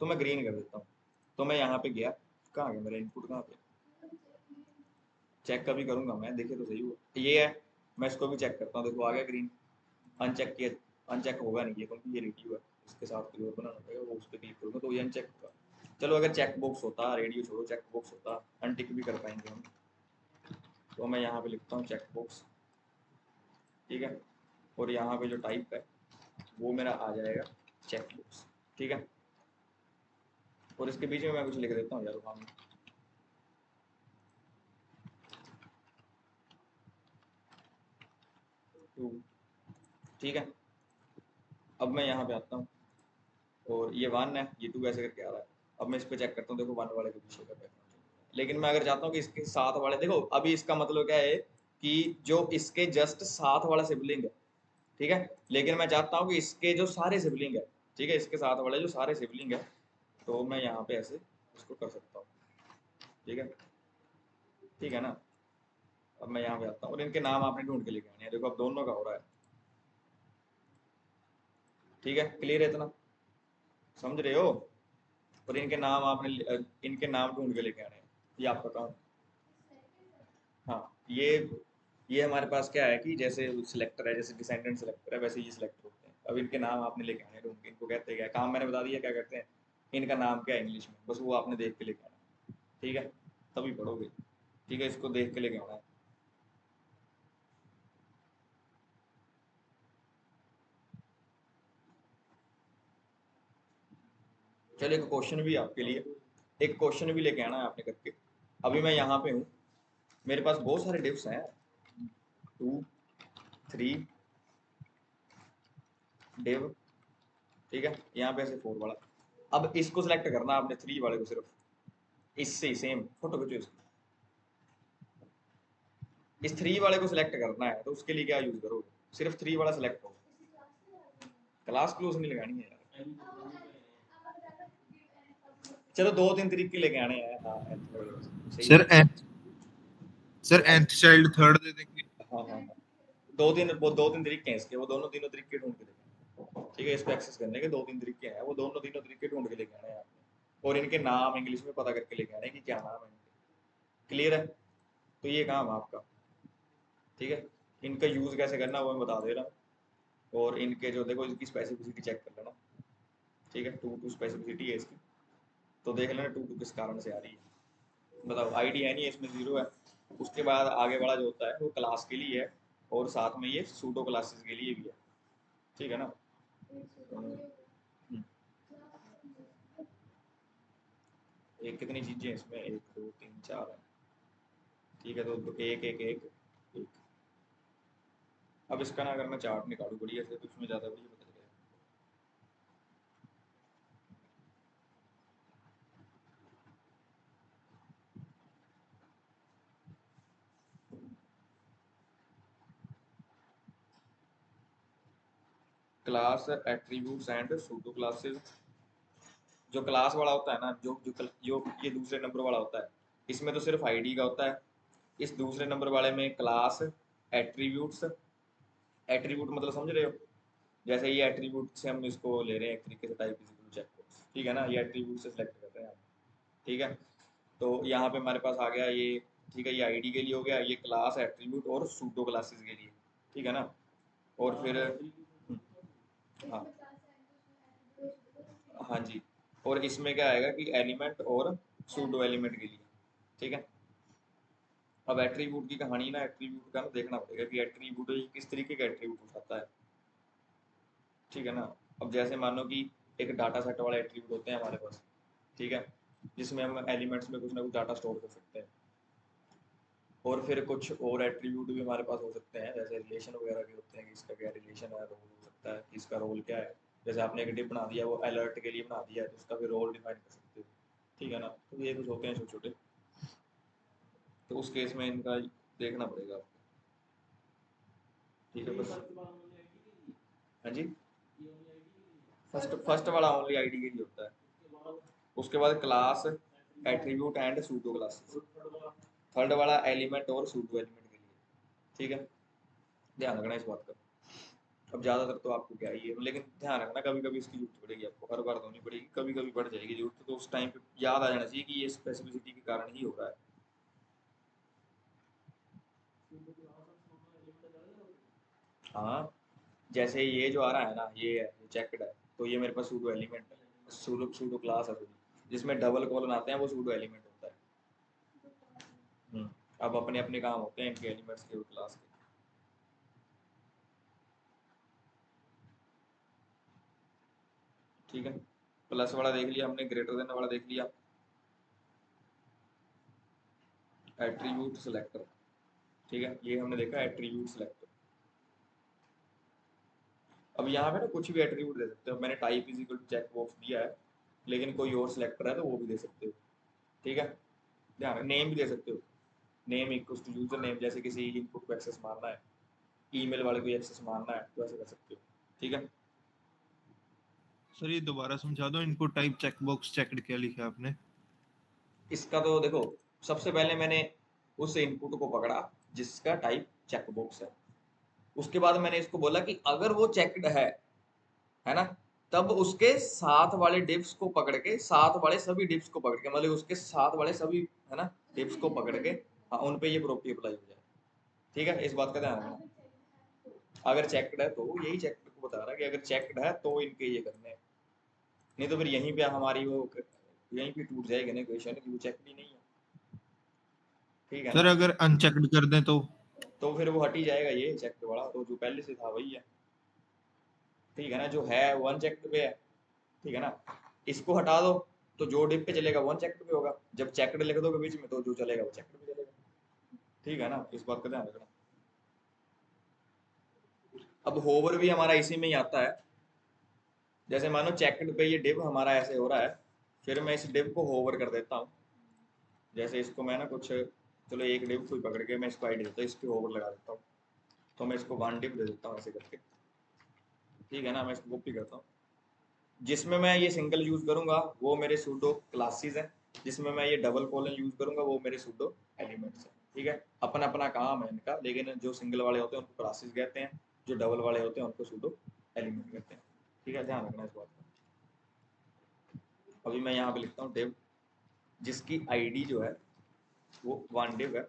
तो मैं ग्रीन कर देता हूँ। तो मैं यहाँ पे गया, कहाँ गया मेरा इनपुट, कहाँ पे? चेक कभी करूंगा मैं, देखिए तो सही हुआ ये है। मैं इसको भी चेक करता हूँ, देखो आ गया ग्रीन। अनचेक किया, अनचेक होगा नहीं ये क्योंकि ये रेडियो है, इसके साथ कोई और बनाना पड़ेगा, वो उस पर क्लिक करूँगा तो ये अनचेक होगा। चलो अगर चेक बॉक्स होता, रेडियो छोड़ो, चेक बॉक्स होता, अनटिक भी कर पाएंगे हम। तो मैं यहाँ पे लिखता हूँ चेक बॉक्स, ठीक है। और यहाँ पे जो टाइप है वो मेरा आ जाएगा चेक बॉक्स, ठीक है। और इसके बीच में मैं कुछ लिख देता हूँ यार वहाँ में, टू, ठीक है। अब मैं यहाँ पे आता हूँ और ये वन है, ये टू ऐसे करके आ रहा है। अब मैं इस पर चेक करता हूँ, देखो वन वाले के पीछे का बैकग्राउंड। लेकिन मैं अगर चाहता हूँ कि इसके साथ वाले, देखो अभी इसका मतलब क्या है कि जो इसके जस्ट साथ वाला सिबलिंग है, ठीक है। लेकिन मैं चाहता हूँ कि इसके जो सारे सिबलिंग है, ठीक है, इसके साथ वाले जो सारे सिबलिंग है, तो मैं यहाँ पे ऐसे इसको कर सकता हूँ, ठीक है, ठीक है ना। अब मैं यहाँ पे आता हूँ और इनके नाम आपने ढूंढ के लेके आने हैं, देखो अब दोनों का हो रहा है, ठीक है। क्लियर है इतना, समझ रहे हो? और इनके नाम आपने इनके नाम ढूंढ के लेके आने हैं, ये आपका काम। हाँ, ये हमारे पास क्या है कि जैसे सिलेक्टर है, जैसे डिसेंडेंट सिलेक्टर है, वैसे ये सिलेक्टर होते हैं। अब इनके नाम आपने लेके आने हैं ढूंढ के, इनको कहते हैं क्या, काम मैंने बता दिया क्या करते हैं। इनका नाम क्या है इंग्लिश में, बस वो आपने देख के लेके आना, ठीक है, तभी पढ़ोगे, ठीक है। इसको देख के लेके आना है। चलो एक क्वेश्चन भी आपके लिए, एक क्वेश्चन भी लेके आना है आपने करके। अभी मैं यहाँ पे हूँ, मेरे पास बहुत सारे डिप्स हैं, 2 3 डिव, ठीक है। यहाँ पे ऐसे 4 वाला। अब इसको सिलेक्ट करना आपने 3 वाले को, सिर्फ इससे सेम फोटो खींचो इसकी, इस 3 वाले को सिलेक्ट करना है। तो उसके लिए क्या यूज करोगे, सिर्फ 3 वाला सिलेक्ट हो। क्लास क्लोज नहीं लगानी है यार, चलो 2-3 तरीके लेके आने हैं। हाँ सही सर है। सर हाँ nth चाइल्ड थर्ड दे देंगे। हाँ हाँ हाँ। 2-3 तरीके हैं इसके, वो दोनों तीनों तरीके ढूंढ के लेके, ठीक है। इसको एक्सेस करने के 2-3 तरीके हैं, वो दोनों तीनों तरीके ढूंढ के लेके आने हैं आपने। और इनके नाम इंग्लिश में पता करके लेके आने हैं कि क्या नाम है इनके। क्लियर है? तो ये काम है आपका, ठीक है। इनका यूज कैसे करना वो मैं बता दे रहा हूँ। और इनके जो देखो, इसकी स्पेसिफिसिटी चेक कर लेना, ठीक है। 2 स्पेसिफिसिटी है इसकी, तो देख लेना 2 किस कारण से आ रही है। बताओ, आईडी है नहीं इसमें, 0 है। उसके बाद आगे वाला जो होता है वो क्लास के लिए है, और साथ में ये सूडो क्लासेस के लिए भी है, ठीक है ना। हम्म, एक कितनी चीजें हैं इसमें, 1 2 3 4 है, ठीक है। तो एक एक एक एक। अब इसका ना अगर मैं चार्ट निकालूं बढ़िया से, तो उसमें ज़्यादा बढ़िया बता जाएगा। Class attributes and pseudo classes. जो क्लास वाला होता है ना, जो ये दूसरे नंबर वाला होता है, इसमें तो सिर्फ आईडी का होता है। इस दूसरे नंबर वाले में क्लास, एट्रीब्यूट्स, एट्रीब्यूट मतलब समझ रहे हो, जैसे ये एट्रीब्यूट से हम इसको ले रहे हैं एक तरीके से, टाइप इज चेक बॉक्स, ठीक है ना, ये एट्रीब्यूट से सिलेक्ट कर रहे हैं हम, ठीक है। तो यहाँ पे हमारे पास आ गया ये, ठीक है, ये आईडी के लिए हो गया, ये क्लास, एट्रीब्यूट और सूडो क्लासेस के लिए, ठीक है ना। और फिर हाँ हाँ जी। और इसमें क्या आएगा कि एलिमेंट और सूडो एलिमेंट के लिए, ठीक है। अब एट्रीब्यूट की कहानी ना, एट्रीब्यूट का ना देखना पड़ेगा कि एट्रीब्यूट किस तरीके का एट्रीब्यूट उठाता है, ठीक है ना। अब जैसे मानो कि एक डाटा सेट वाले एट्रीब्यूट होते हैं हमारे पास, ठीक है, जिसमें हम एलिमेंट्स में कुछ ना कुछ डाटा स्टोर कर सकते हैं। और फिर कुछ और एट्रीब्यूट भी हमारे पास हो सकते हैं, जैसे रिलेशन वगैरह के होते हैं कि इसका क्या रिलेशन है, रोल हो सकता है कि इसका रोल क्या है। जैसे आपने एक डिप बना दिया, वो अलर्ट के लिए बना दिया है, तो उसका भी रोल डिफाइन कर सकते हो, ठीक है ना। तो ये कुछ होते हैं छोटे छोटे, तो उस केस में इनका देखना पड़ेगा आपको, ठीक है बस। हाँ जी, फर्स्ट फर्स्ट वाला ओनली आईडी के लिए होता है। उसके बाद class, attribute and pseudo classes. Third वाला एलिमेंट और सूडो एलिमेंट के लिए, ठीक है। ध्यान रखना इस बात का। अब ज़्यादातर तो आपको क्या ही है, लेकिन ध्यान रखना कभी कभी इसकी जरूरत पड़ेगी आपको, हर बार तो नहीं पड़ेगी, कभी कभी पड़ जाएगी जरूरत, तो उस टाइम पे याद आ जाना चाहिए कि ये स्पेसिफिसिटी के कारण ही हो रहा है। हाँ, जैसे ये जो आ रहा है ना, ये है चेकड है, तो ये मेरे पास सूडो एलिमेंट है, सूडो सूडो क्लास है थोड़ी, जिसमें डबल कॉलन आते हैं, वो सूडो एलिमेंट होता है। अब अपने अपने काम होते हैं इनके एलिमेंट्स के क्लास के। ठीक है, प्लस वाला देख लिया हमने, ग्रेटर देन वाला देख लिया, एट्रीब्यूट सिलेक्टर। ठीक है, ये हमने देखा एट्रीब्यूट सिलेक्टर। अब यहाँ पे ना कुछ भी एट्रीब्यूट दे सकते हो, मैंने type is equal to check box दिया है, लेकिन कोई और सिलेक्टर है तो वो भी दे सकते हो। ठीक है, ध्यान, नेम भी दे सकते हो, name equals to user name, जैसे किसी इनपुट को एक्सेस मारना है, ईमेल वाले को एक्सेस मारना है, तो ऐसे कर सकते हो। ठीक है, सर ये दोबारा समझा दो, इनपुट टाइप चेकबॉक्स चेक्ड क्या लिखा है आपने? इसका तो देखो, सबसे पहले मैंने उस इनपुट को पकड़ा जिसका टाइप चेकबॉक्स है, उसके बाद मैंने इसको बोला कि अगर वो चेक्ड है ना, तब उसके साथ वाले डिप्स को पकड़ के, साथ वाले सभी डिप्स को पकड़ के, मतलब उसके साथ वाले सभी, है ना, डिप्स को पकड़ के, हाँ, उन पे ये प्रॉपर्टी अप्लाई हो जाए। ठीक है, इस बात का ध्यान रखना, अगर चेक्ड है तो यही चेक्ड को बता रहा है कि अगर चेक्ड है तो इनके ये करने हैं, नहीं तो फिर यहीं पे हमारी वो यहीं पे टूट जाएगी ना इक्वेशन, कि वो चेक्ड ही नहीं है। ठीक है सर ना, अगर अनचेक्ड कर दें तो फिर वो हट ही जाएगा, ये चेक्ड वाला तो जो पहले से था वही है। ठीक है ना, जो है वो अनचेक्ड पे है। ठीक है ना, इसको हटा दो तो जो डिप पे चलेगा वो अनचेक्ड पे होगा, जब चेक्ड लिख दोगे बीच में तो जो चलेगा वो चेक्ड पे चलेगा। ठीक है ना, इस बात का ध्यान रखना। अब होवर भी हमारा इसी में ही आता है, जैसे मानो चेक्ड पे ये डिप हमारा ऐसे हो रहा है, फिर मैं इस डिप को होवर कर देता हूँ, जैसे इसको मैं ना कुछ, चलो एक डिप कोई पकड़ के मैं इसको आईडी देता हूँ, इस पे होवर लगा देता हूँ, तो मैं इसको वन डिप दे देता हूँ ऐसे करके। ठीक है ना, मैं इसको कॉपी करता हूँ, जिसमें मैं ये सिंगल यूज करूंगा वो मेरे सूडो क्लासेस हैं, जिसमें मैं ये डबल कॉलन यूज करूंगा वो मेरे सूडो एलिमेंट्स हैं। ठीक है, अपना अपना काम है इनका, लेकिन जो सिंगल वाले होते हैं उनको क्लासेस कहते हैं, जो डबल वाले होते हैं उनको सूडो एलिमेंट कहते हैं। ठीक है, ध्यान रखना इस बात का। अभी मैं यहाँ पे लिखता हूँ डिव, जिसकी आईडी जो है वो वन डिव है।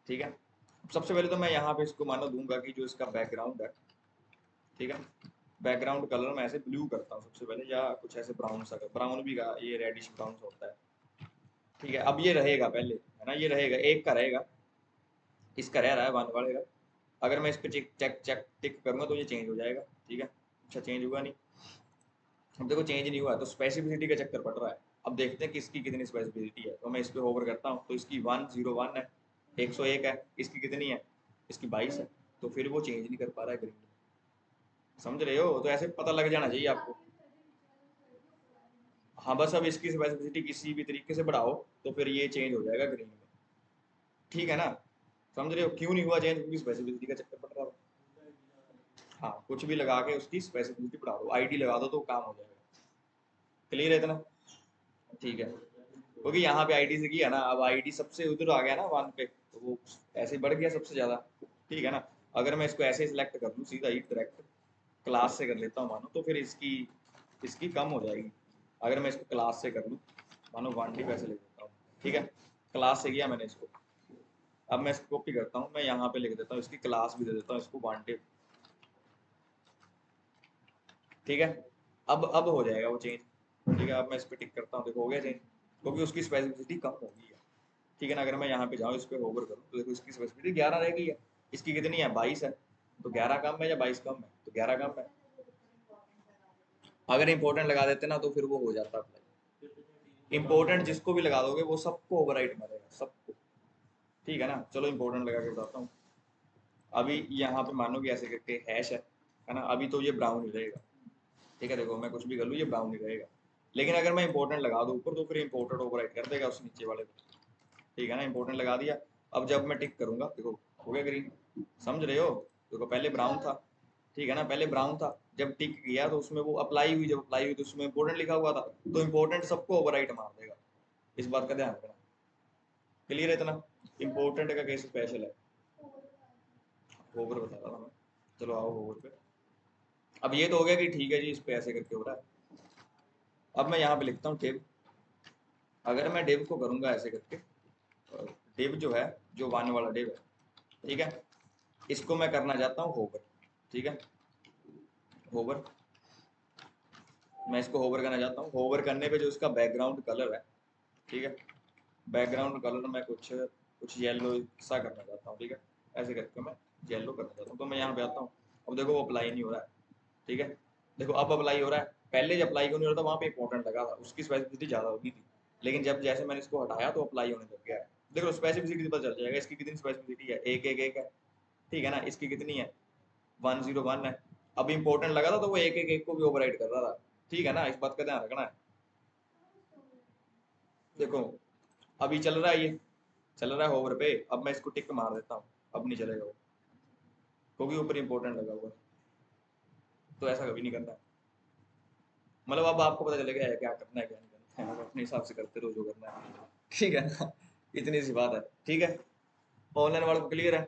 ठीक है, सबसे पहले तो मैं यहाँ पे इसको मानो दूंगा कि जो इसका बैकग्राउंड है, ठीक है, बैकग्राउंड कलर मैं ऐसे ब्लू करता हूँ सबसे पहले, या कुछ ऐसे ब्राउन सा, ब्राउन भी का ये रेडिश ब्राउन सा होता है। ठीक है, अब ये रहेगा पहले, है ना, ये रहेगा, एक का रहेगा, इसका रह रहा है वन वाले का, अगर मैं इस पे चेक चेक चेक टिक करूंगा तो ये चेंज हो जाएगा। ठीक है, अच्छा चेंज हुआ नहीं, अब देखो चेंज नहीं हुआ तो स्पेसिफिसिटी का चक्कर पड़ रहा है। अब देखते हैं कि इसकी कितनी स्पेसिफिसिटी है, तो मैं इस पे होवर करता हूँ तो इसकी 101 है, 101 है, इसकी कितनी है, इसकी 22 है, तो फिर वो चेंज नहीं कर पा रहा है ग्रीन। समझ रहे हो, तो ऐसे पता लग जाना चाहिए आपको। हाँ, बस अब इसकी स्पेसिफिसिटी किसी भी तरीके से बढ़ाओ तो फिर ये चेंज हो जाएगा ग्रीन में। ठीक है ना, समझ रहे हो क्यों नहीं हुआ चेंज, क्योंकि स्पेसिफिसिटी का चक्कर पड़ रहा है। हाँ, कुछ भी लगा के उसकी स्पेसिफिसिटी बढ़ा दो, आईडी लगा दो तो काम हो जाएगा। क्लियर है इतना? ठीक है, क्योंकि यहाँ पे आईडी से किया ना, अब आईडी सबसे उधर आ गया ना वन पे, तो वो ऐसे बढ़ गया सबसे ज्यादा। ठीक है ना, अगर मैं इसको ऐसे सिलेक्ट कर लूँ सीधा ही डायरेक्ट क्लास से कर लेता हूँ मानो, तो फिर इसकी इसकी कम हो जाएगी। अगर मैं इसको क्लास से कर लूँ, मानो वन डी ऐसे लिख देता हूँ। ठीक है, क्लास से किया मैंने इसको, अब मैं इसको कॉपी करता हूँ, मैं यहाँ पे लिख देता हूँ, इसकी क्लास भी दे देता हूँ इसको वन टिप। ठीक है, अब हो जाएगा वो चेंज। ठीक है, अब मैं इस पर टिक करता हूँ, देखो हो गया चेंज, क्योंकि उसकी स्पेसिफिसिटी कम हो गई है। ठीक है ना, अगर मैं यहाँ पे जाऊँ इस पर होवर करूँ तो देखो इसकी स्पेसिफिसिटी 11 रह गई है, इसकी कितनी है 22 है, तो 11 कम है या 22 कम है, तो 11 कम है। अगर इंपॉर्टेंट लगा देते ना तो फिर वो हो जाता है, इंपॉर्टेंट जिसको भी लगा दोगे वो सबको ओवरराइट मारेगा सबको। ठीक है ना, चलो इंपॉर्टेंट लगा के बताता हूँ। अभी यहाँ पे मानो कि ऐसे करके हैश है ना, अभी तो ये ब्राउन ही रहेगा। ठीक है, देखो मैं कुछ भी कर लूँ ये ब्राउन ही रहेगा, लेकिन अगर मैं इंपॉर्टेंट लगा दूँ ऊपर तो फिर इंपॉर्टेंट ओवरराइट कर देगा उस नीचे वाले को। ठीक है ना, इंपॉर्टेंट लगा दिया, अब जब मैं टिक करूंगा देखो हो गया ग्रीन। समझ रहे हो, देखो पहले ब्राउन था। ठीक है ना, पहले ब्राउन था, जब टिक किया तो उसमें वो अप्लाई हुई, जब अप्लाई हुई तो उसमें इंपॉर्टेंट लिखा हुआ था, तो इंपॉर्टेंट सबको ओवरराइट मार देगा। इस बात का ध्यान रखना। क्लियर है इतना? इंपॉर्टेंट का केस स्पेशल है। होवर बता रहा था मैं, चलो आओ होवर पे। अब ये तो हो गया कि ठीक है जी इस पे ऐसे करके हो रहा है। अब मैं यहाँ पे लिखता हूँ div। अगर मैं div को करूँगा ऐसे करके, div जो है, जो वन वाला div है, ठीक है, इसको मैं करना चाहता हूँ होवर। ठीक है, होवर, मैं इसको होवर करना चाहता हूँ। होवर करने पे जो इसका बैकग्राउंड कलर है, ठीक है, बैकग्राउंड कलर मैं कुछ कुछ येलो सा करना चाहता हूँ। ठीक है, ऐसे करके मैं येलो करना चाहता हूँ। तो मैं यहाँ पे आता हूँ, अब देखो वो अप्लाई नहीं हो रहा है। ठीक है, देखो अब अप्लाई हो रहा है। पहले जब अप्लाई क्यों नहीं हो रहा था, वहाँ पे इंपॉर्टेंट लगा था, उसकी स्पेसिफिसिटी ज़्यादा होगी थी। लेकिन जब जैसे मैंने इसको हटाया तो अप्लाई होने लग गया है। देखो स्पेसिफिसिटी पता चल जाएगा इसकी कितनी स्पेसिफिसिटी है, एक एक एक है। ठीक है ना, इसकी कितनी है, 101 है। अब इंपॉर्टेंट लगा था तो वो एक एक एक को भी ओवरराइड कर रहा था। ठीक है ना, इस बात का ध्यान रखना है। देखो अभी चल रहा है, ये चल रहा है होवर पे। अब मैं इसको टिक मार देता हूँ, अब नहीं चलेगा वो, क्योंकि ऊपर इंपॉर्टेंट लगा हुआ है। तो ऐसा कभी नहीं करना है। मतलब अब आपको पता चलेगा है क्या करना है क्या नहीं करना है, आप अपने हिसाब से करते रहो जो करना है। ठीक है ना, इतनी सी बात है। ठीक है, ऑनलाइन वालों को क्लियर है।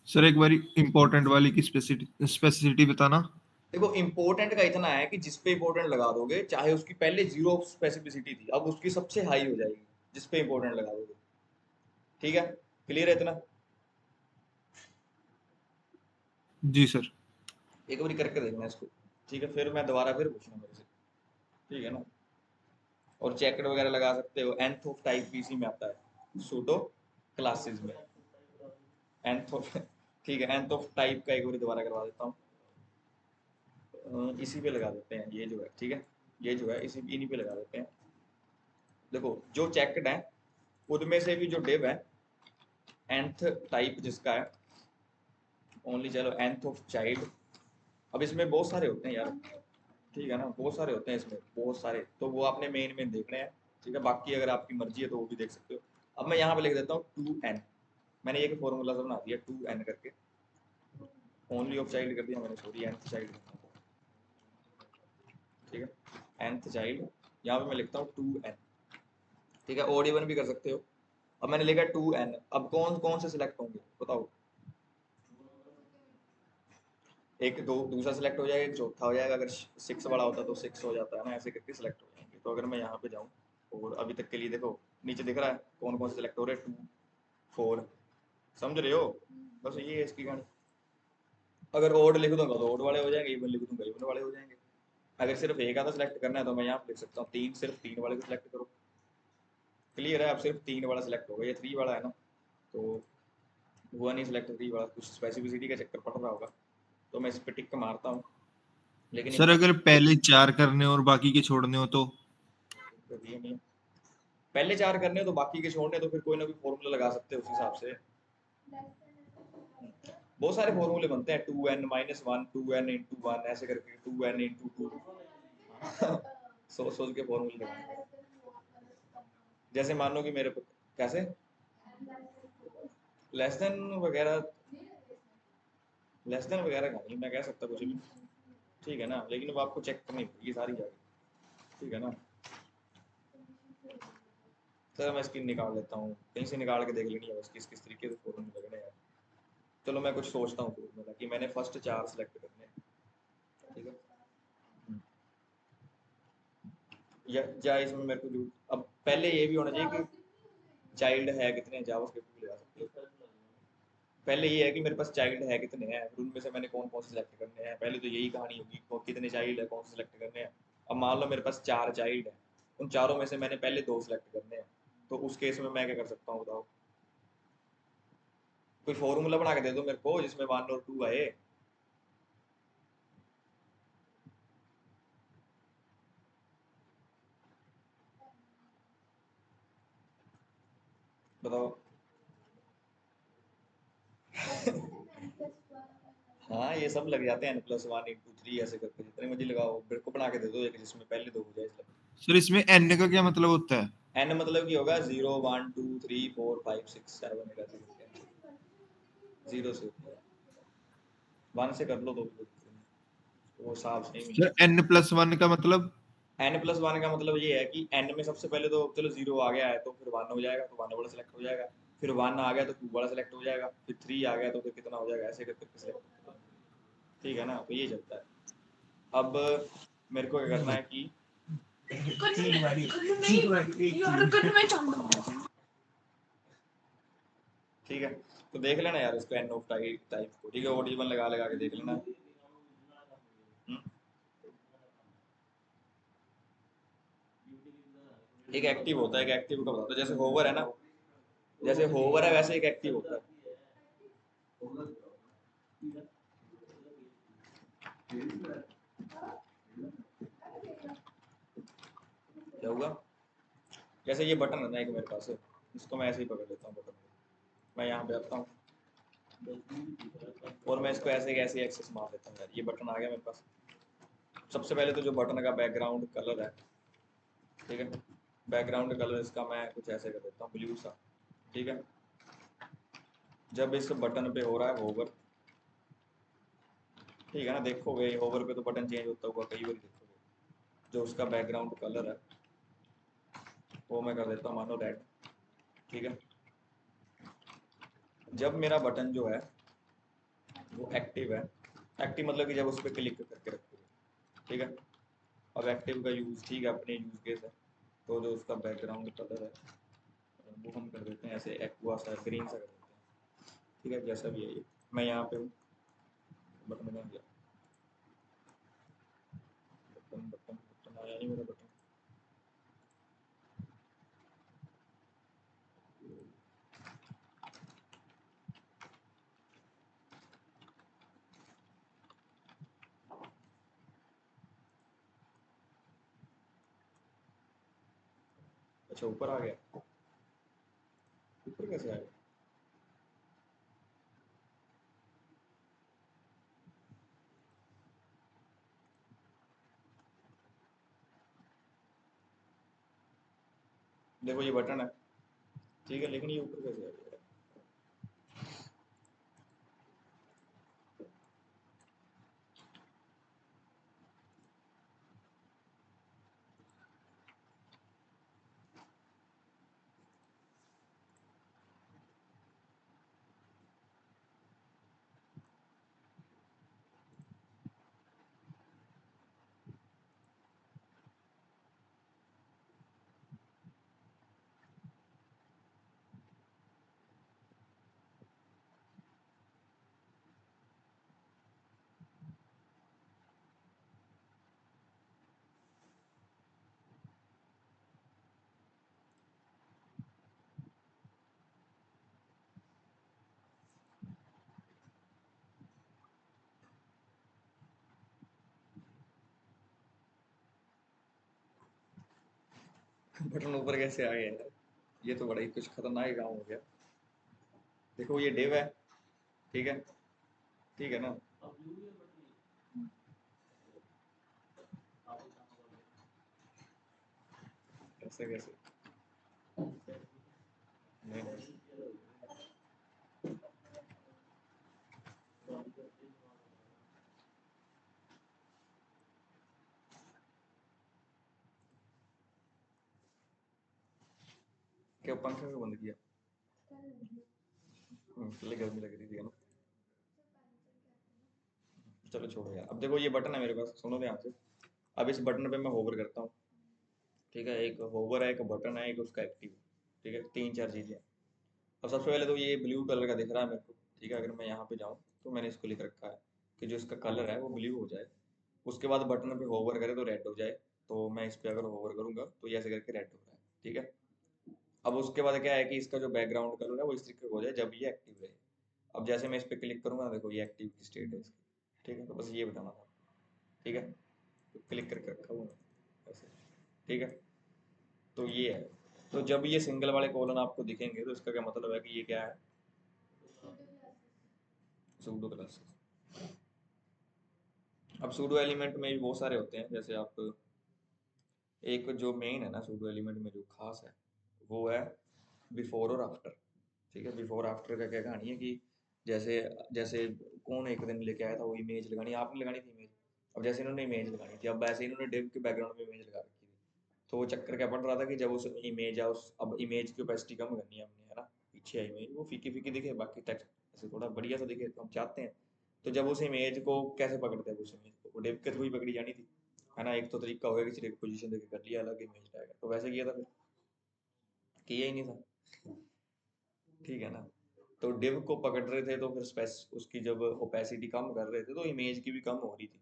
सर एक बारी इंपॉर्टेंट वाली की स्पेसिसिटी बताना। देखो इंपॉर्टेंट का इतना है कि जिस पे इंपॉर्टेंट लगा दोगे, चाहे उसकी पहले जीरो स्पेसिफिसिटी थी, अब उसकी सबसे हाई हो जाएगी जिस पे इंपॉर्टेंट लगा दोगे। ठीक है, क्लियर है इतना। जी सर। एक बार करके देखना इसको। ठीक है, फिर मैं दोबारा फिर पूछना मेरे से। ठीक है ना, और चेकड वगैरह लगा सकते हो। nth ऑफ टाइप भी इसी में आता है, सूडो क्लासेस में nth ऑफ। ठीक है, nth ऑफ टाइप का एक बार दोबारा करवा देता हूँ। इसी पे लगा देते हैं, ये जो है, ठीक है, ये जो है इसी इन्हीं पे लगा देते हैं। देखो जो चेकड है उनमें से भी जो डिव है nth टाइप जिसका है ओनली, चलो nth ऑफ चाइल्ड। अब इसमें बहुत सारे होते हैं यार। ठीक है ना, बहुत सारे होते हैं इसमें, बहुत सारे, तो वो आपने मेन मेन देखने हैं। ठीक है, बाकी अगर आपकी मर्जी है तो वो भी देख सकते हो। अब मैं यहाँ पे लिख देता हूँ 2n। मैंने एक फॉर्मूला सा बना दिया 2n करके, ओनली ऑफ चाइल्ड कर दिया मैंने, सॉरी nth चाइल्ड। ठीक है, nth चाइल्ड, यहाँ पे मैं लिखता हूँ 2n। ठीक है, ओड इवन भी कर सकते हो। अब मैंने लिखा 2n, अब कौन कौन से सिलेक्ट होंगे बताओ। एक दो दूसरा सिलेक्ट हो जाएगा, एक चौथा हो जाएगा। अगर 6 वाला होता तो 6 हो जाता है ना, ऐसे करके सिलेक्ट हो जाएंगे। तो अगर मैं यहाँ पे जाऊँ और अभी तक के लिए देखो नीचे दिख रहा है कौन कौन से सिलेक्ट हो रहे हैं, 2 4, समझ रहे हो। बस ये है इसकी कहानी। अगर ओड लिख दूंगा तो ओड वाले हो जाएंगे, इवन लिख दूंगा इवन वाले हो जाएंगे। अगर सिर्फ एक आधा सिलेक्ट करना है तो मैं यहाँ पे लिख सकता हूँ 3, सिर्फ 3 वाले को सिलेक्ट करो। क्लियर है, अब सिर्फ 3 वाला सिलेक्ट होगा, ये 3 वाला है ना, तो हुआ नहीं सिलेक्ट 3 वाला, कुछ स्पेसिफिसिटी का चक्कर पड़ रहा होगा। तो मैं इस पे टिक मारता हूँ, लेकिन सर इतना अगर पहले 4 करने और बाकी के छोड़ने हो तो? ये नहीं है। पहले 4 करने हो तो बाकी के छोड़ने, तो फिर कोई ना कोई फॉर्मूला लगा सकते हो उस हिसाब से। बहुत सारे फॉर्मूले बनते हैं, 2n-1, 2n×1 ऐसे करके, 2n×2। सोच सोच के फॉर्मूले लगाए। जैसे मान लो कि मेरे को कैसे लेस देन वगैरह, लेस देन वगैरह का नहीं मैं कह सकता कुछ भी। ठीक है ना, लेकिन वो आपको चेक करनी पड़ेगी सारी जाके। ठीक है ना, सर मैं स्क्रीन निकाल लेता हूँ, कहीं से निकाल के देख लेनी है बस किस किस तरीके से फॉर्मूले लगने हैं। चलो मैं कुछ सोचता हूँ फॉर्मूला कि मैंने फर्स्ट 4 सेलेक्ट करने हैं। ठीक है, या इसमें मेरे को जो, अब पहले ये भी होना चाहिए कि चाइल्ड है कितने, जावास्क्रिप्ट भी लगा सकते हो। पहले ये है कि मेरे पास चाइल्ड है कितने हैं, फिर उनमें से मैंने कौन कौन से सिलेक्ट करने हैं। पहले तो यही कहानी होगी कितने चाइल्ड है कौन से सिलेक्ट करने हैं। अब मान लो मेरे पास 4 चाइल्ड है, उन चारों में से मैंने पहले 2 सिलेक्ट करने हैं। तो उस केस में मैं क्या कर सकता हूँ बताओ। कोई फॉर्मूला बना के दे दो मेरे को जिसमें 1 और 2 आए। बताओ। हाँ ये सब लग जाते हैं, n+1 × 3 ऐसे करके जितने मर्जी लगाओ, मेरे को बना के दे दो एक जिसमें पहले 2 हो जाए इसलिए। सर इसमें एन का क्या मतलब होता है? n मतलब की होगा 0 1 2 3 4 5 6 7 0 से 1 से कर लो तो भी कोई दिक्कत नहीं, वो हिसाब सेम ही सर n+1 का मतलब? है। n+1 का मतलब ये है कि n में सबसे पहले तो चलो 0 आ गया है तो फिर 1 हो जाएगा, तो 1 वाला सिलेक्ट हो जाएगा। फिर 1 आ गया तो 2 वाला सिलेक्ट हो जाएगा, फिर 3 आ गया तो फिर कितना हो जाएगा, ऐसे करके सिलेक्ट। ठीक है ना, तो ये चलता है। अब मेरे को क्या करना है कि ठीक है, तो देख लेना यार इसको एन ऑफ टाइप टाइप को, ठीक है, ओडी वन लगा लगा के देख लेना। हम्म? एक एक्टिव होता है, एक एक्टिव का बताता है, जैसे होवर है ना, जैसे होवर है वैसे एक एक्टिव होता है। क्या हुआ, जैसे ये बटन है ना एक मेरे पास है, इसको मैं ऐसे ही पकड़ लेता हूँ बटन को, मैं यहाँ पे आता हूँ और मैं इसको ऐसे ऐसे एक्सेस मार देता हूँ यार, ये बटन आ गया मेरे पास। सबसे पहले तो जो बटन का बैकग्राउंड कलर है, ठीक है, बैकग्राउंड कलर इसका मैं कुछ ऐसे कर देता हूँ ब्लू सा, ठीक है। जब इस बटन पे हो रहा है होवर, ठीक है ना, देखोगे होवर पे तो बटन चेंज होता हुआ कई बार देखोगे, जो उसका बैकग्राउंड कलर है वो मैं कर देता हूँ मानो रेड, ठीक है। जब मेरा बटन जो है वो एक्टिव है, एक्टिव मतलब कि जब उस पर क्लिक करके रखोगे, ठीक है। अब एक्टिव का यूज़, ठीक है, अपने यूज़ केस है, तो जो उसका बैकग्राउंड कलर है वो हम कर देते हैं ऐसे एक्वा सा ग्रीन सा कर देते हैं, ठीक है, जैसा भी है ये। मैं यहाँ पे हूँ, बटन में गया, बटन बटन बटन आया नहीं मेरा बटन। अच्छा ऊपर आ गया, ऊपर कैसे आया? देखो ये बटन है, ठीक है, लेकिन ये ऊपर कैसे आ गया? बटन ऊपर कैसे आ गया यार, ये तो बड़ा ही कुछ खतरनाक काम हो गया। देखो ये डिव है, ठीक है, ठीक है ना, ऐसे कैसे, नहीं नहीं, क्या पंखा क्यों बंद किया? पहले गर्मी लग रही थी ना। चलो छोड़ो यार, अब देखो ये बटन है मेरे पास, सुनो ध्यान से। अब इस बटन पे मैं होवर करता हूँ, ठीक है, एक होवर है, एक बटन है, एक उसका एक्टिव, ठीक है, तीन चार चीजें हैं। अब सबसे पहले तो ये ब्लू कलर का दिख रहा है मेरे को, ठीक है, अगर मैं यहाँ पे जाऊँ तो मैंने इसको लिख रखा है कि जो इसका कलर है वो ब्लू हो जाए, उसके बाद बटन पे होवर करे तो रेड हो जाए। तो मैं इस पे अगर होवर करूंगा तो ये ऐसे करके रेड हो रहा है, ठीक है। अब उसके बाद क्या है कि इसका जो बैकग्राउंड कलर है वो इस तरीके का हो जाए जब ये एक्टिव रहे। अब जैसे मैं इस पे क्लिक करूंगा ना, देखो ये एक्टिव की स्टेट है इसकी, ठीक है, तो बस ये बताना था, ठीक है, तो क्लिक करके रखा हुआ है ऐसे, ठीक है। तो ये है, तो जब ये सिंगल वाले कॉलन आपको दिखेंगे तो इसका क्या मतलब है कि ये क्या है, सूडो क्लासेस। अब सूडो एलिमेंट में भी बहुत सारे होते हैं, जैसे आप, एक जो मेन है ना सूडो एलिमेंट में जो खास है वो है बिफोर और आफ्टर, ठीक है। बिफोर आफ्टर का क्या कहानी है कि जैसे जैसे कौन एक दिन लेके आया था वो इमेज लगानी, आपने लगानी थी इमेज, अब जैसे इन्होंने इमेज लगानी थी, अब वैसे इन्होंने डिव के बैकग्राउंड में इमेज लगा रखी थी, तो वो चक्कर क्या पड़ रहा था कि जब उस इमेज या उस, अब इमेज की ओपेसिटी कम करनी है हमने, है ना, पीछे है इमेज वो फीकी फीकी दिखे, बाकी टेक्स्ट ऐसे थोड़ा बढ़िया सा दिखे, तो हम चाहते हैं तो जब उस इमेज को कैसे पकड़ते हैं, उस इमेज को डिव के थ्रू ही पकड़ी जानी थी, है ना। एक तो तरीका होगा कि सिर्फ पोजीशन देके कर लिया, अलग इमेज टैग है, तो वैसे किया था फिर, किया ही नहीं था, ठीक है ना। तो डिव को पकड़ रहे थे तो फिर स्पेस उसकी जब ओपेसिटी कम कर रहे थे तो इमेज की भी कम हो रही थी।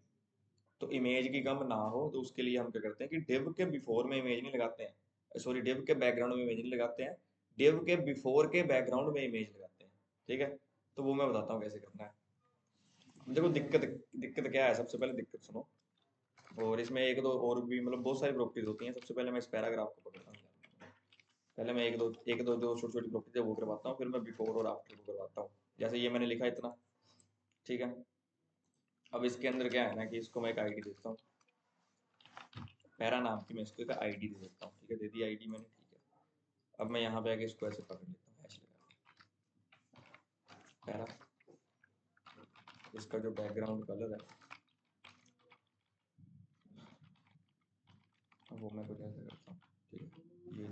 तो इमेज की कम ना हो तो उसके लिए हम क्या करते हैं कि डिव के बिफोर में इमेज नहीं लगाते हैं, सॉरी डिव के बैकग्राउंड में इमेज नहीं लगाते हैं, डिव के बिफोर के बैकग्राउंड में इमेज लगाते हैं, ठीक है। तो वो मैं बताता हूँ कैसे करना है। देखो दिक्कत दिक्कत क्या है, सबसे पहले दिक्कत सुनो। और इसमें एक दो और भी मतलब बहुत सारी प्रॉपर्टीज होती हैं। सबसे पहले मैं इस पैराग्राफ को पकड़ता हूँ, पहले मैं एक दो जो छोटी छोटी प्रॉपर्टीज है वो करवाता हूँ, फिर मैं बिफोर और आफ्टर को करवाता हूँ। जैसे ये मैंने लिखा इतना, ठीक है। अब इसके अंदर क्या है ना कि इसको मैं एक आईडी देता हूँ, पैरा नाम की मैं इसको एक आईडी दे देता हूँ, ठीक है। दे दी आईडी मैंने, ठीक है। अब मैं यहाँ पे आके इसको ऐसे पकड़ लेता हूँ, हैश लगा के। पैरा, इसका जो बैकग्राउंड कलर है वो मैं कुछ ऐसे करता हूँ, ठीक है। ये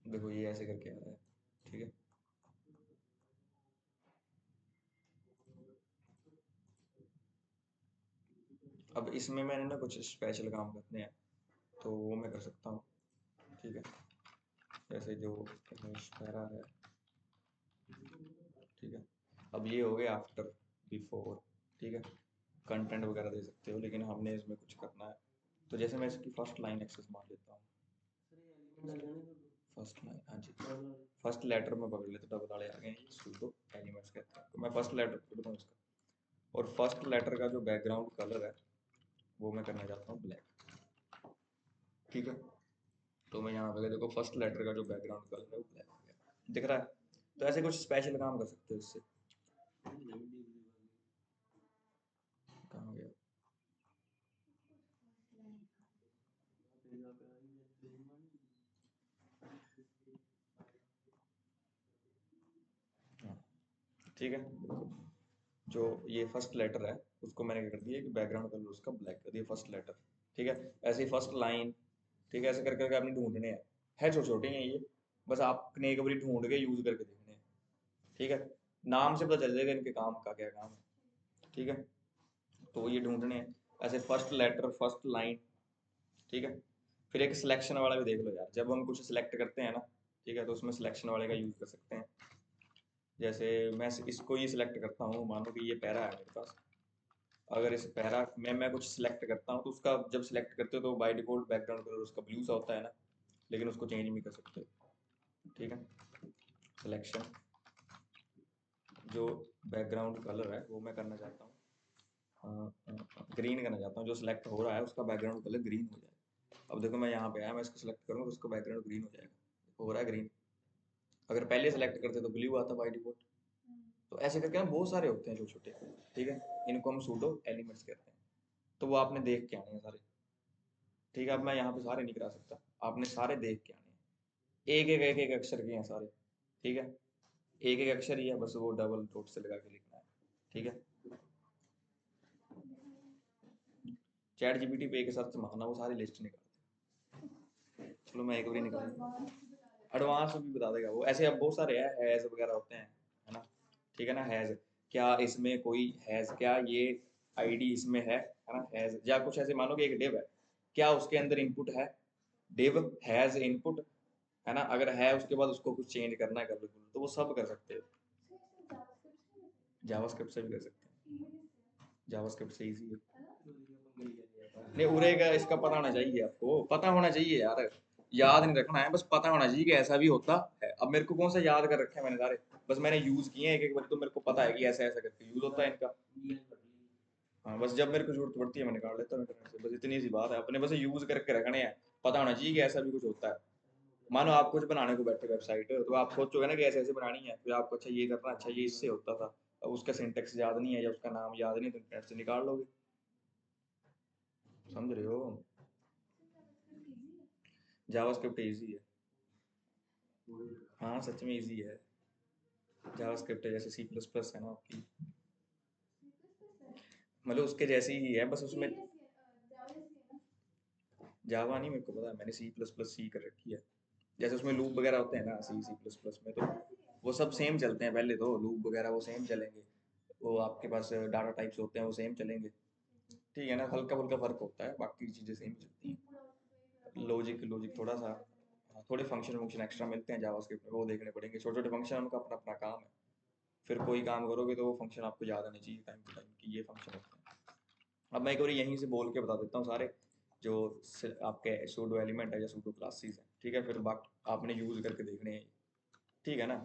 देखो ये ऐसे करके आ रहा है, ठीक है। अब इसमें मैंने ना कुछ स्पेशल काम करने हैं तो वो मैं कर सकता हूँ, ठीक है। जैसे जो पैरा है, ठीक है। अब ये हो गया आफ्टर, बिफोर, ठीक है। कंटेंट वगैरह दे सकते हो, लेकिन हमने इसमें कुछ करना है। तो जैसे मैं इसकी फर्स्ट लाइन एक्सेस मान लेता हूँ, फर्स्ट लाइन, हाँ जी, फर्स्ट लेटर में पकड़ लेते, डबल वाले आ गए हैं, सूडो एलिमेंट्स कहते हैं, तो मैं फर्स्ट लेटर पकड़ता हूँ इसका। और फर्स्ट लेटर का जो बैकग्राउंड कलर है वो मैं करना चाहता हूँ ब्लैक, ठीक है। तो मैं यहाँ पे देखो फर्स्ट लेटर का जो बैकग्राउंड कलर है वो ब्लैक हो गया, दिख रहा है। तो ऐसे कुछ स्पेशल काम कर सकते हो इससे। कहाँ हो गया, हाँ, ठीक है। जो ये फर्स्ट लेटर है उसको मैंने क्या कर दिया कि बैकग्राउंड कलर उसका ब्लैक कर दिया, फर्स्ट लेटर, ठीक है। ऐसे ही फर्स्ट लाइन, ठीक है। ऐसे कर करके आपने ढूंढने हैं, है छोटे छोटे हैं ये, बस आपने एक बार ढूंढ के यूज करके देखने हैं, ठीक है। नाम से पता चल जाएगा इनके काम का क्या काम है, ठीक है। तो ये ढूंढने हैं, ऐसे फर्स्ट लेटर फर्स्ट लाइन, ठीक है। फिर एक सिलेक्शन वाला भी देख लो यार, जब हम कुछ सिलेक्ट करते हैं ना, ठीक है, तो उसमें सिलेक्शन वाले का यूज कर सकते हैं। जैसे मैं इसको ये सिलेक्ट करता हूँ, मानो कि ये पैरा है मेरे पास। अगर इस पैरा में मैं कुछ सिलेक्ट करता हूँ तो उसका जब सिलेक्ट करते हो तो बाय डिफॉल्ट बैकग्राउंड कलर उसका ब्लू सा होता है ना, लेकिन उसको चेंज भी कर सकते हो, ठीक है। सिलेक्शन, जो बैकग्राउंड कलर है वो मैं करना चाहता हूँ ग्रीन करना चाहता हूँ, जो सिलेक्ट हो रहा है उसका बैकग्राउंड कलर ग्रीन हो जाए। अब देखो मैं यहाँ पे आया, मैं इसको सिलेक्ट करूँगा तो उसका बैकग्राउंड ग्रीन हो जाएगा, हो रहा है ग्रीन। अगर पहले सेलेक्ट करते तो ब्लू आता बाय डिफॉल्ट। तो ऐसे करके ना बहुत सारे होते हैं छोटे छोटे, ठीक है। इनको हम सूडो एलिमेंट्स कहते हैं। तो वो आपने देख के आने हैं सारे, ठीक है। अब मैं यहाँ पे सारे नहीं करा सकता, आपने सारे देख के आने हैं, एक एक अक्षर के हैं सारे, ठीक है। एक एक अक्षर ही है, बस वो डबल डॉट से लगा के लिखना है, ठीक है। चैट जीपीटी पे एक सर्च मारना वो सारी लिस्ट निकाल, चलो मैं एक बार निकाल, एडवांस भी बता देगा वो। ऐसे अब बहुत सारे हैं, हैज वगैरह होते हैं, है ना, ठीक है ना। हैज, क्या इसमें कोई हैज, क्या ये आईडी इसमें है ना। हैज या कुछ ऐसे मानो कि एक डिव है, क्या उसके अंदर इनपुट है, डिव हैज इनपुट, है ना। अगर है उसके बाद उसको कुछ चेंज करना है कर तो वो सब कर सकते हो। जावास्क्रिप्ट से भी कर सकते हैं, जावास्क्रिप्ट से इजी है। नहीं उरे का इसका पता होना चाहिए, आपको पता होना चाहिए यार, याद नहीं रखना है, बस पता होना चाहिए कि ऐसा भी होता है। अब मेरे को कौन सा याद कर रखे हैं मैंने सारे, बस मैंने यूज किए हैं एक एक बार, तो मेरे को पता है कि ऐसा ऐसा करके यूज होता है इनका। हाँ बस जब मेरे को जरूरत पड़ती है मैं निकाल लेता हूँ इंटरनेट से, बस इतनी सी बात है। अपने बस यूज करके रखने हैं, पता होना चाहिए कि ऐसा भी कुछ होता है। मानो आप कुछ बनाने को बैठे वेबसाइट, तो आप सोचोगे ना कि ऐसे ऐसे बनानी है, फिर आपको अच्छा ये करना, अच्छा ये इससे होता था, अब उसका सिंटेक्स याद नहीं है या उसका नाम याद नहीं, तो इंटरनेट से निकाल लोगे, समझ रहे हो। जावास्क्रिप्ट इजी है, हाँ सच में इजी है। जावास्क्रिप्ट जैसे सी प्लस प्लस है ना आपकी, मतलब उसके जैसी ही है, बस उसमें जावा नहीं मेरे को पता, मैंने सी प्लस प्लस सी कर रखी है। जैसे उसमें लूप वगैरह होते हैं ना सी सी प्लस प्लस में, तो वो सब सेम चलते हैं पहले तो, लूप वगैरह वो सेम चलेंगे, वो आपके पास डाटा टाइप्स होते हैं वो सेम चलेंगे, ठीक है ना, हल्का फुल्का फर्क होता है, बाकी चीज़ें सेम चलती हैं। लॉजिक लॉजिक थोड़ा सा, हाँ, थोड़े फंक्शन वंक्शन एक्स्ट्रा मिलते हैं जावास्क्रिप्ट में, वो देखने पड़ेंगे, छोटे छोटे फंक्शन, उनका अपना अपना काम है, फिर कोई काम करोगे तो वो फंक्शन आपको याद आने चाहिए टाइम टू टाइम कि ये फंक्शन होता है। अब मैं एक बार यहीं से बोल के बता देता हूँ सारे जो आपके सूडो एलिमेंट है या सूडो क्लासेस हैं, ठीक है, फिर बाकी आपने यूज करके देखने हैं, ठीक है ना।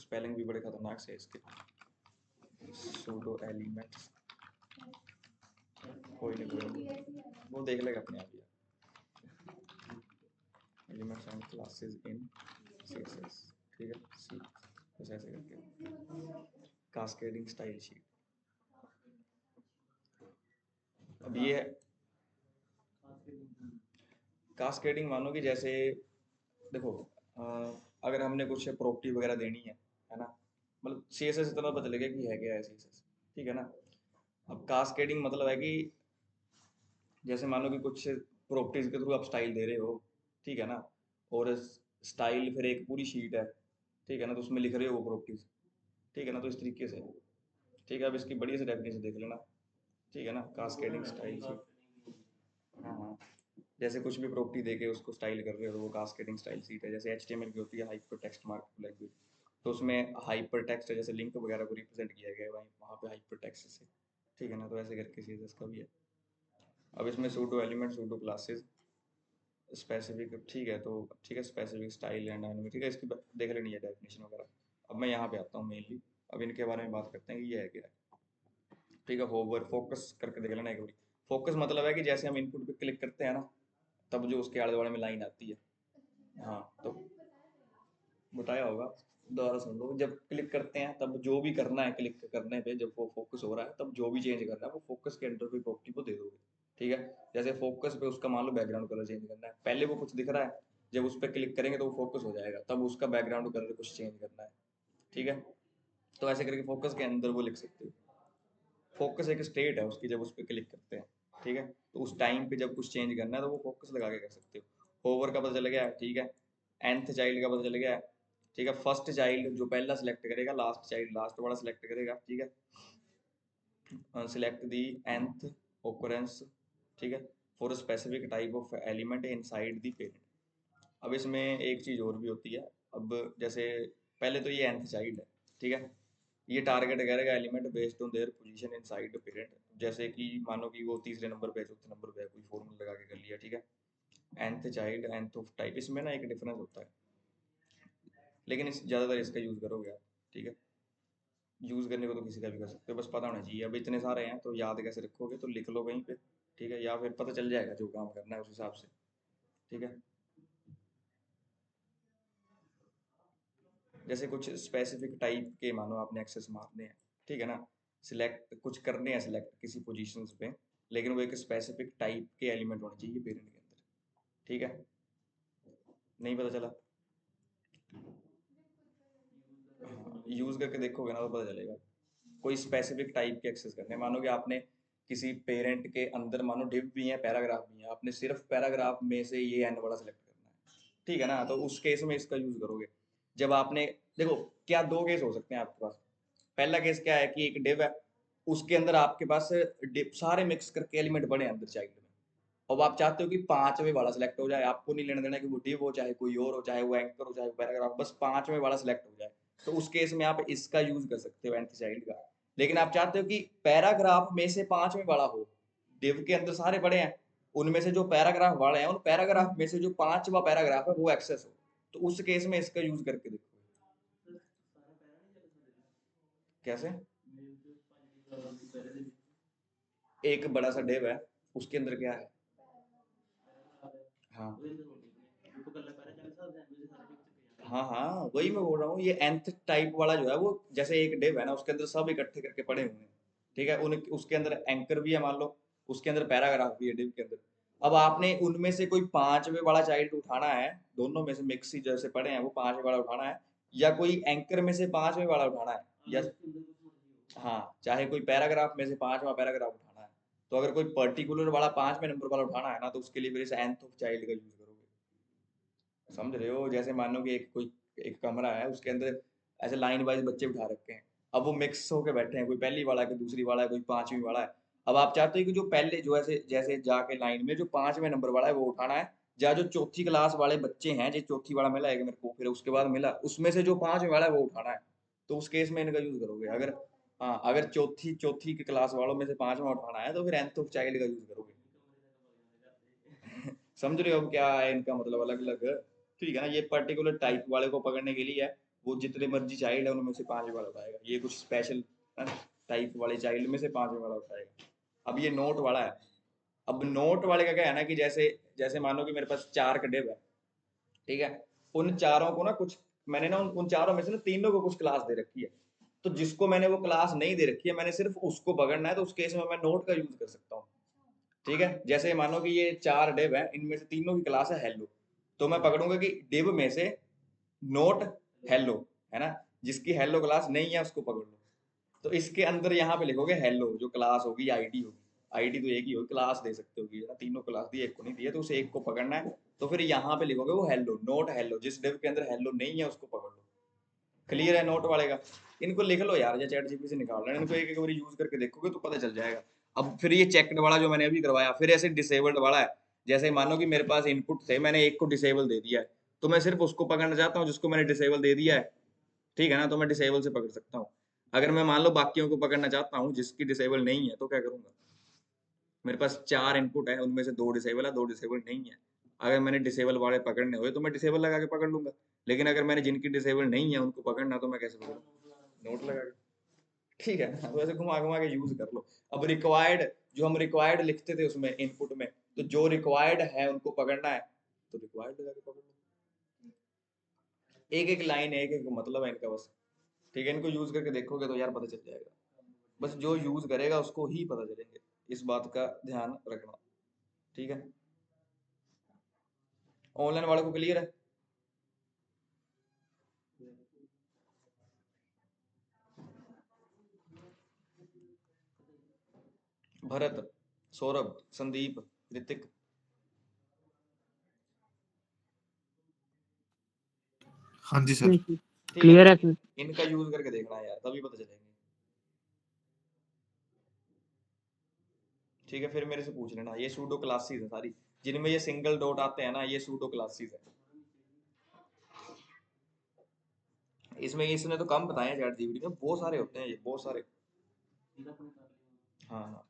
स्पेलिंग भी बड़े खतरनाक से है इसके, सूडो एलिमेंट्स, कोई नहीं वो देख लेगा अपने आप ही, elements and classes in CSS, ठीक है, सी बस ऐसे करके कास्केडिंग स्टाइल शीट। अब ये कास्केडिंग मानो कि जैसे देखो, अ, अगर हमने कुछ प्रॉपर्टी वगैरह देनी है ना, मतलब सीएसएस इतना पता चलेगा कि है क्या है सीएसएस, ठीक है ना। अब कास्केडिंग मतलब है कि जैसे मान लो कि कुछ प्रॉपर्टीज के थ्रू आप स्टाइल दे रहे हो, ठीक है ना, और स्टाइल फिर एक पूरी शीट है, ठीक है ना, तो उसमें लिख रहे हो वो प्रॉपर्टीज, ठीक है ना, तो इस तरीके से, ठीक है, अब इसकी बढ़िया से डेफिनेशन देख लेना, ठीक है ना, कास्केडिंग स्टाइल शीट, हाँ हाँ, जैसे कुछ भी प्रॉपर्टी देके उसको स्टाइल कर रहे हो तो वो कास्केडिंग स्टाइल शीट है। जैसे एचटीएमएल की होती है हाइपर टेक्स्ट मार्कअप लैंग्वेज, तो उसमें हाइपर टेक्स्ट है, जैसे लिंक वगैरह को रिप्रेजेंट किया गया है वहीं वहाँ पे हाइपर टेक्स्ट से, ठीक है ना, तो ऐसे करके सीएसएस का भी है। अब इसमें pseudo element, pseudo classes, specific, ठीक है, तो ठीक है, स्पेसिफिक स्टाइल एंड डायनामिक, ठीक है, इसकी देख लेनी है डेफिनेशन वगैरह। अब मैं यहाँ पे आता हूँ मेनली, अब इनके बारे में बात करते हैं कि ये है क्या है, ठीक है। होवर फोकस करके देख लेना एक बार। फोकस मतलब है कि जैसे हम इनपुट पे क्लिक करते हैं ना, तब जो उसके आले दुआले में लाइन आती है, हाँ, तो बताया होगा, दोबारा सुन लो, जब क्लिक करते हैं तब जो भी करना है क्लिक करने पे, जब वो फोकस हो रहा है तब जो भी चेंज करना है वो फोकस के अंडर कोई प्रॉपर्टी को दे दोगे, ठीक है। जैसे फोकस पे उसका मान लो बैकग्राउंड कलर चेंज करना है, पहले वो कुछ दिख रहा है, जब उस पर क्लिक करेंगे तो वो फोकस हो जाएगा, तब उसका बैकग्राउंड कलर कुछ चेंज करना है, ठीक है। तो ऐसे करके फोकस के अंदर वो लिख सकते हो। फोकस एक स्टेट है उसकी, जब उस पर क्लिक करते हैं, ठीक है, तो उस टाइम पे जब कुछ चेंज करना है तो वो फोकस लगा के कर सकते हो। होवर का पता चल गया, ठीक है। nth चाइल्ड का पता चल गया, ठीक है। फर्स्ट चाइल्ड जो पहला सिलेक्ट करेगा, लास्ट चाइल्ड लास्ट वाला सिलेक्ट करेगा, ठीक है। सिलेक्ट दी nth occurrence, ठीक है, for specific type of element inside the parent. अब इसमें एक चीज और भी होती है। अब जैसे पहले तो ये nth चाइल्ड है, ठीक है, ये टारगेट करेगा element based on their position inside the parent, जैसे कि मानो कि वो तीसरे नंबर पे चौथे नंबर पे कोई फॉर्मूला लगा के कर लिया, ठीक है। nth child nth of type, इसमें ना एक डिफरेंस होता है, लेकिन इस ज़्यादातर इसका यूज़ करोगे आप, ठीक है। यूज़ करने को तो किसी का भी कर सकते हो, बस पता होना चाहिए। अब इतने सारे हैं तो याद कैसे रखोगे, तो लिख लो कहीं पे, ठीक है, या फिर पता चल जाएगा जो काम करना है उस हिसाब से, ठीक है। जैसे कुछ स्पेसिफिक टाइप के मानो आपने एक्सेस मारने हैं, ठीक है ना, सिलेक्ट कुछ करने हैं सिलेक्ट किसी पोजीशंस पे, लेकिन वो एक स्पेसिफिक टाइप के एलिमेंट होने चाहिए पेरेंट के अंदर, ठीक है। नहीं पता चला, हाँ, यूज़ करके देखोगे ना तो पता चलेगा। कोई स्पेसिफिक टाइप के एक्सेस करने हैं, मानो कि आपने किसी पेरेंट के अंदर मानो डिव भी है पैराग्राफ भी है, आपने सिर्फ पैराग्राफ में से ये एन वाला सेलेक्ट करना है, ठीक है ना, तो उस केस में इसका यूज करोगे। जब आपने देखो, क्या दो केस हो सकते हैं आपके पास। पहला केस क्या है कि एक डिव है, उसके अंदर आपके पास डिव सारे मिक्स करके एलिमेंट बने अंदर चाइल्ड में। अब आप चाहते हो कि पांचवें वाला सिलेक्ट हो जाए, आपको नहीं लेना देना कि वो डिव हो चाहे कोई और हो, चाहे वो एंकर हो चाहे वो पैराग्राफ, बस पांचवें वाला सिलेक्ट हो जाए, तो उस केस में आप इसका यूज कर सकते हो एंटी चाइल्ड का। लेकिन आप चाहते हो कि पैराग्राफ में से पांचवें वाला हो, डिव के अंदर सारे बड़े हैं, उनमें से जो पैराग्राफ वाले हैं उन पैराग्राफ में से जो पांचवा पैराग्राफ है वो एक्सेस हो, तो उस केस में इसका यूज करके देखो। कैसे, एक बड़ा सा डिव है, उसके अंदर क्या है, हाँ हाँ हाँ, वही मैं बोल रहा हूँ, ये nth टाइप वाला जो है वो जैसे एक डिव है ना, उसके अंदर सब इकट्ठे करके पड़े हुए हैं, ठीक है, उन उसके अंदर एंकर भी है मान लो, उसके अंदर पैराग्राफ भी है डिव के अंदर। अब आपने उनमें से कोई पांचवे वाला चाइल्ड उठाना है, दोनों में से मिक्स ही जैसे पड़े हैं वो पांचवे वाला उठाना है, या कोई एंकर में से पांचवे वाला उठाना है, या हाँ, चाहे कोई पैराग्राफ में से पांचवा पैराग्राफ उठाना है, तो अगर कोई पर्टिकुलर वाला 5वें नंबर वाला उठाना है ना, तो उसके लिए फिर इस nth ऑफ चाइल्ड का यूज करोगे। समझ रहे हो? जैसे मान लो कि एक कमरा है, उसके अंदर ऐसे लाइन वाइज बच्चे बिठा रखे हैं। अब वो मिक्स होके बैठे हैं, कोई पहली वाला है, कोई दूसरी वाला है, कोई 5वीं वाला है। अब आप चाहते हो कि जो पहले जो ऐसे जैसे जाके लाइन में जो 5वें नंबर वाला है वो उठाना है, या जो चौथी क्लास वाले बच्चे हैं, जो चौथी वाला मिला है मेरे को, फिर उसके बाद मिला उसमें से जो 5वें वाला है वो उठाना है, तो उस केस में इनका यूज करोगे। अगर हाँ, अगर चौथी चौथी की क्लास वालों में से 5वां उठाना है, तो फिर nth ऑफ चाइल्ड का यूज करोगे। समझ रहे हो अब क्या है इनका मतलब अलग अलग? ठीक है ना, ये पर्टिकुलर टाइप वाले को पकड़ने के लिए है। वो जितने मर्जी चाइल्ड है उनमें से 5वें वाला उठाएगा। ये कुछ स्पेशल टाइप वाले चाइल्ड में से 5वें वाला उठाएगा। अब ये नोट वाला है। अब नोट वाले का क्या है ना, कि जैसे जैसे मानो कि मेरे पास 4 का डिव है, ठीक है। उन चारों को ना कुछ मैंने ना उन चारों में से ना तीनों को कुछ क्लास दे रखी है। तो जिसको मैंने वो क्लास नहीं दे रखी है, मैंने सिर्फ उसको पकड़ना है, तो उस केस में मैं नोट का यूज कर सकता हूँ। ठीक है, जैसे मानो कि ये 4 डिव है, इनमें से तीनों की क्लास है हेलो, तो मैं पकड़ूंगा कि डिव में से नोट हेलो, है ना। जिसकी हेलो क्लास नहीं है उसको पकड़ लो। तो इसके अंदर यहाँ पे लिखोगे हेलो, जो क्लास होगी आईडी होगी। आईडी तो एक ही होगी, क्लास दे सकते होगी ना, तीनों क्लास दी, एक को नहीं दिया, तो उसे एक को पकड़ना है। तो फिर यहाँ पे लिखोगे वो हेलो, नोट हेलो, जिस डिव के अंदर हेलो नहीं है उसको पकड़ लो। क्लियर है नोट वाले का? इनको लिख लो यार, या चैट जीपीटी से निकाल लेना, इनको एक एक बार यूज करके देखोगे तो पता चल जाएगा। अब फिर ये चेक्ड वाला जो मैंने अभी करवाया, फिर ऐसे डिसेबल्ड वाला है। जैसे मानो कि मेरे पास इनपुट थे, मैंने एक को डिसेबल दे दिया है, तो मैं सिर्फ उसको पकड़ना चाहता हूँ जिसको मैंने डिसेबल दे दिया है। ठीक है ना, तो मैं डिसेबल से पकड़ सकता हूँ। अगर मैं मान लो बाकियों को पकड़ना चाहता हूँ जिसकी डिसेबल नहीं है, तो क्या करूंगा? मेरे पास 4 इनपुट है, उनमें से 2 डिसेबल है, 2 डिसेबल नहीं है। अगर मैंने डिसेबल वाले पकड़ने हुए तो मैं डिसेबल लगा के पकड़ लूंगा। लेकिन अगर मैंने जिनकी डिसेबल नहीं है उनको पकड़ना, तो मैं कैसे पकड़ूँ? नोट लगा के। ठीक है ना, तो ऐसे घुमा घुमा के यूज कर लो। अब रिक्वायर्ड, जो हम रिक्वायर्ड लिखते थे उसमें इनपुट में, तो जो रिक्वायर्ड है उनको पकड़ना है, तो रिक्वायर्ड लगा के पकड़ लो। एक एक लाइन है, एक एक मतलब है इनका बस। ठीक है, इनको यूज करके देखोगे तो यार पता चल जाएगा। बस जो यूज करेगा उसको ही पता चलेंगे, इस बात का ध्यान रखना। ठीक है, ऑनलाइन वाले को क्लियर है? भरत, सौरभ, संदीप, ऋतिक। हाँ जी सर। ठीक है, क्लियर है। इनका यूज करके देखना है यार, तभी पता चलेंगे। ठीक है, फिर मेरे से पूछ लेना। ये सूडो क्लासेस है सारी, जिनमें ये सिंगल डॉट आते हैं ना, ये सूडो क्लासेस है। इसमें इसने तो कम बताए चैट जीपीटी में, बहुत सारे होते हैं ये, बहुत सारे। हाँ हाँ,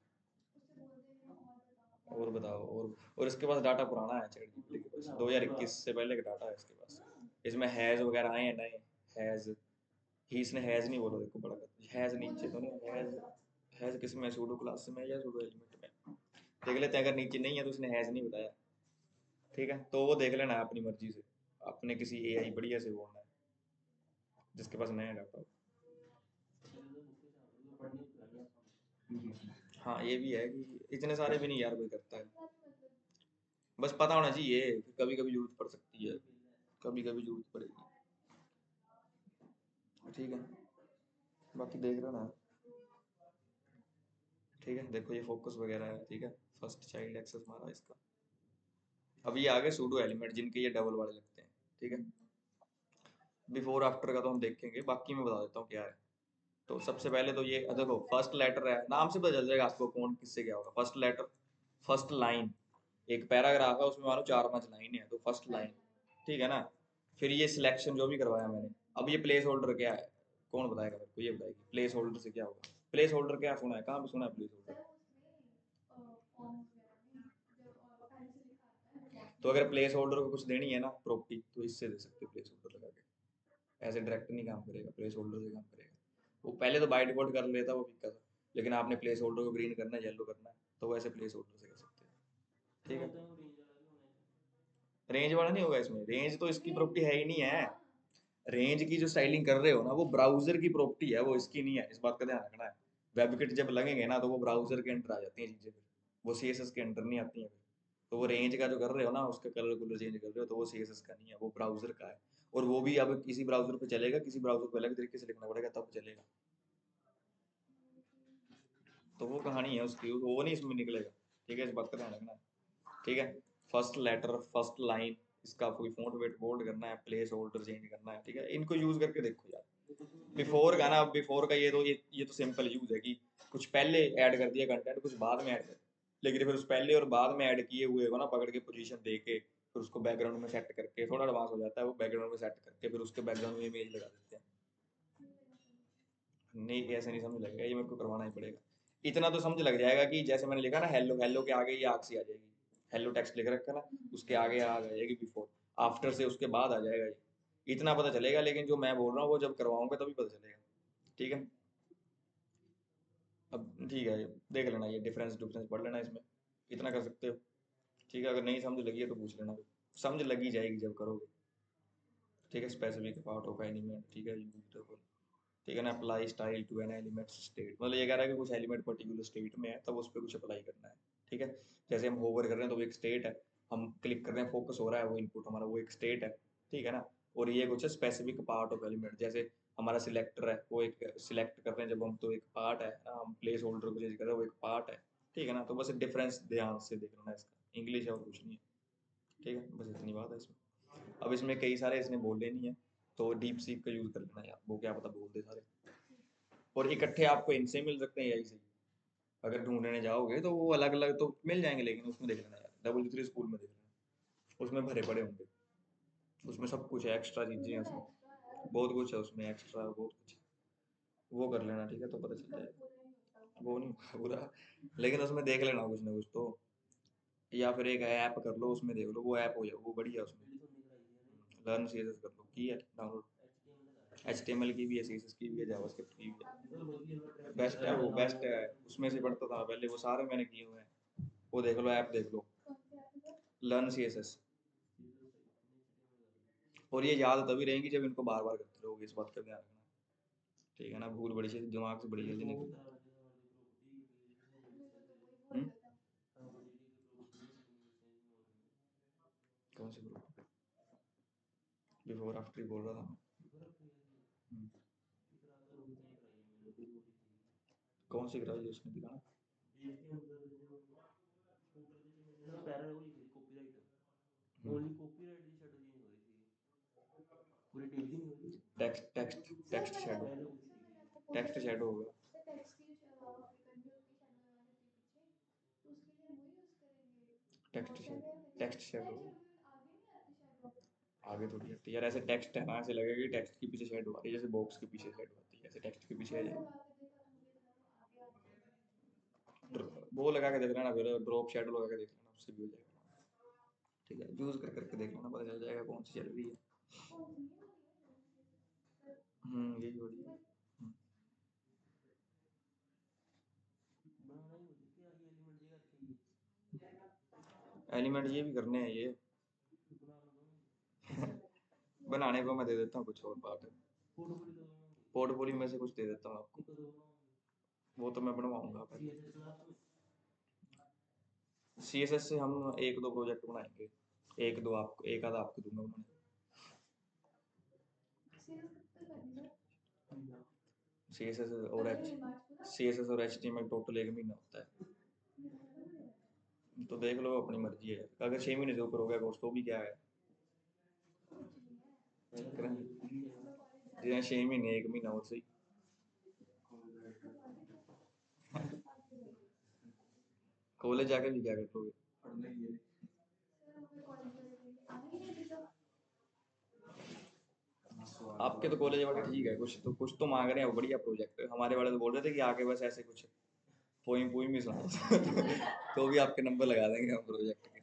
और बताओ। और इसके पास डाटा पुराना है चैट जीपीटी के पास, 2021 से पहले का डाटा है इसके पास। इसमें हैज वगैरह आए हैं नए। हैज ही, इसने हैज नहीं बोला, देखो बड़ा हैज नीचे तो नहीं, हैज हैज किस में, सूडो क्लास में या सूडो एलिमेंट में? देख लेते हैं, अगर नीचे नहीं है तो इसने हैज नहीं बताया। ठीक है, तो वो देख लेना है अपनी मर्जी से, अपने किसी एआई बढ़िया से बोलना है जिसके पास नया डाटा हो। हाँ, ये भी है कि इतने सारे भी नहीं यार कोई करता है। बस पता होना चाहिए कि कभी कभी जरूरत पड़ सकती है, कभी कभी जरूरत पड़ेगी। ठीक है, बाकी देख रहा ना। ठीक है, देखो ये फोकस वगैरह है। ठीक है, फर्स्ट चाइल्ड एक्सेस मारा इसका। अब ये आगे सूडो एलिमेंट जिनके ये डबल वाले लगते हैं। ठीक है, बिफोर आफ्टर का तो हम देखेंगे, बाकी मैं बता देता हूँ क्या है। तो सबसे पहले तो ये देखो, फर्स्ट लेटर है, नाम से पता चल जाएगा आपको कौन किससे क्या होगा। First letter, first line. एक पैराग्राफ है, उसमें मानो 4-5 लाइन है, तो फर्स्ट लाइन। ठीक है ना। फिर ये सिलेक्शन जो भी करवाया मैंने। अब ये प्लेस होल्डर क्या है, कौन बताएगा मेरे को? ये बताएगी प्लेस होल्डर से क्या होगा। प्लेस होल्डर क्या सुना है, कहाँ पे सुना है प्लेस होल्डर? तो अगर प्लेस होल्डर को कुछ देनी है ना प्रॉपर्टी, तो इससे दे सकते हो प्लेस होल्डर लगा के। ऐसे डायरेक्ट नहीं काम करेगा, प्लेस होल्डर से काम करेगा। वो पहले तो बाय डिफॉल्ट कर लेता, वो फिक्का था। लेकिन आपने प्लेस होल्डर को ग्रीन करना है, येलो करना है, तो वैसे प्लेस होल्डर से कर सकते हैं। ठीक है, रेंज वाला नहीं होगा इसमें, रेंज तो इसकी प्रॉपर्टी है ही नहीं है। रेंज की जो स्टाइलिंग कर रहे हो ना, वो ब्राउजर की प्रॉपर्टी है, वो इसकी नहीं है, इस बात का ध्यान रखना है। वेबकिट जब लगेंगे ना, तो वो ब्राउजर के अंडर आ जाती हैं चीजें, फिर वो सीएसएस के अंडर नहीं आती हैं फिर। तो वो रेंज का जो कर रहे हो ना, उसका कलर कलर चेंज कर रहे हो, तो वो सीएसएस का नहीं है, वो ब्राउजर का है। और वो भी अब किसी ब्राउजर पे चलेगा, किसी ब्राउजर पे अलग तरीके से लिखना पड़ेगा, तब चलेगा। तो वो कहानी है उसकी, वो नहीं इसमें निकलेगा। ठीक है, इस बात का ध्यान रखना है। ठीक है, फर्स्ट लेटर, फर्स्ट लाइन, इसका कोई फॉन्ट वेट बोल्ड करना है, प्लेस होल्डर चेंज करना है। ठीक है, इनको यूज करके देखो यार। बिफोर का ना, बिफोर का ये तो सिंपल यूज है कि कुछ पहले ऐड कर दिया कंटेंट, कुछ बाद में ऐड कर, लेकिन फिर उस पहले और बाद में ऐड किए हुए को ना पकड़ के पोजीशन दे के फिर उसको बैकग्राउंड में सेट करके, थोड़ा एडवांस हो जाता है वो, बैकग्राउंड में सेट करके फिर उसके बैकग्राउंड में इमेज लगा देते हैं। नहीं, ऐसे नहीं समझ लगेगा, ये मेरे को करवाना ही पड़ेगा। इतना तो समझ लग जाएगा कि जैसे मैंने लिखा ना हेलो, हेलो के आगे ये आग सी आ जाएगी, हेलो टेक्स्ट लिख रखा ना, उसके आगे आग आ जाएगी बिफोर, आफ्टर से उसके बाद आ जाएगा ये, इतना पता चलेगा। लेकिन जो मैं बोल रहा हूँ वो जब करवाऊंगा तभी पता चलेगा। ठीक है, अब ठीक है, देख लेना ये डिफरेंस डिफरेंस पढ़ लेना इसमें, इतना कर सकते हो। ठीक है, अगर नहीं समझ लगी है तो पूछ लेना, समझ लगी जाएगी जब करोगे। ठीक है, स्पेसिफिक पार्ट ऑफ एलिमेंट। ठीक है, यूजेबल। ठीक है ना, apply style to an element state, मतलब ये कह रहा है कि कुछ एलिमेंट पर्टिकुलर स्टेट में है तब उस पर कुछ अप्लाई करना है। ठीक है, जैसे हम होवर कर रहे हैं तो वो एक स्टेट है, हम क्लिक कर रहे हैं फोकस हो रहा है वो इनपुट हमारा, वो एक स्टेट है। ठीक है ना, और ये कुछ स्पेसिफिक पार्ट ऑफ एलिमेंट, जैसे हमारा सिलेक्टर है वो एक सिलेक्ट कर रहे हैं जब हम, तो एक पार्ट है ना, हम प्लेस होल्डर को चेंज कर रहे हैं वो एक पार्ट है। ठीक है ना, तो बस डिफरेंस ध्यान से देख लेना इसका, इंग्लिश है और कुछ नहीं है। ठीक है, बस इतनी बात है इसमें। अब इसमें कई सारे इसने बोले नहीं है, तो डीप सीक का यूज कर लेना यार, वो क्या पता बोल दे सारे, और इकट्ठे आपको इनसे मिल सकते हैं यही से। अगर ढूंढने जाओगे तो वो अलग अलग तो मिल जाएंगे, लेकिन उसमें देख लेना यार, W3 स्कूल में देख लेना, उसमें भरे पड़े होंगे, उसमें सब कुछ है, एक्स्ट्रा चीजें हैं उसमें, बहुत कुछ है उसमें एक्स्ट्रा, बहुत कुछ है। वो कर लेना, ठीक है, तो पता चल जाएगा। वो नहीं होगा पूरा, लेकिन उसमें देख लेना कुछ ना कुछ तो, या फिर एक ऐप कर लो उसमें देख लो, वो ऐप हो जाए वो बढ़िया उसमें, लर्न CSS कर लो, की है डाउनलोड, HTML की भी है, CSS की भी है, जावास्क्रिप्ट की भी है, बेस्ट है वो, बेस्ट है, उसमें से पढ़ता था पहले, वो सारे मैंने किए हुए हैं। वो देख लो, ऐप देख लो, लर्न CSS। और ये याद तभी रहेंगी जब इनको बार बार करते रहोगे, इस बात का ध्यान रखना। ठीक है ना, भूल बड़ी से दिमाग से बड़ी जल्दी निकल। हम्म? कौन से ग्रुप, बिफोर आफ्टर ही बोल रहा था मैं। हम्म। कौन सी कराई है उसने, दिखाना। Text text text shadow, text shadow होगा, टेक्स्ट शैडो, टेक्स्ट शैडो आगे थोड़ी आती है यार, ऐसे टेक्स्ट है ना, ऐसे लगेगा कि टेक्स्ट के पीछे शैडो आ रही है, जैसे बॉक्स के पीछे शैडो आती है, ऐसे टेक्स्ट के पीछे आ जाएगी। वो लगा के देख लेना, फिर ड्रॉप शैडो लगा के देख लेना, उससे भी हो जाएगा। ठीक है, यूज कर करके देख लेना, पता चल जाएगा कौन सी चल रही है। यही हो रही है। एलिमेंट ये भी करने हैं ये। बनाने को मैं दे देता हूँ कुछ और बात है, पोर्टफोलियो में से कुछ दे देता हूँ आपको, वो तो मैं बनवाऊंगा पहले। CSS से हम एक दो प्रोजेक्ट बनाएंगे, एक दो आपको, एक आधा आपको दूंगा बनाने। CSS और CSS और HTML टोटल 1 महीना होता है, तो देख लो, अपनी मर्जी है, अगर 6 महीने से ऊपर हो गया कोर्स तो भी क्या है, जी 6 महीने, 1 महीना और सही। कॉलेज जाके भी क्या कर लोगे, आपके तो कॉलेज वाले ठीक है, कुछ तो मांग रहे हैं, वो बढ़िया प्रोजेक्ट, हमारे वाले तो बोल रहे थे कि आके बस ऐसे कुछ पोइम पोइम ही सुनाओ तो भी आपके नंबर लगा देंगे हम प्रोजेक्ट के।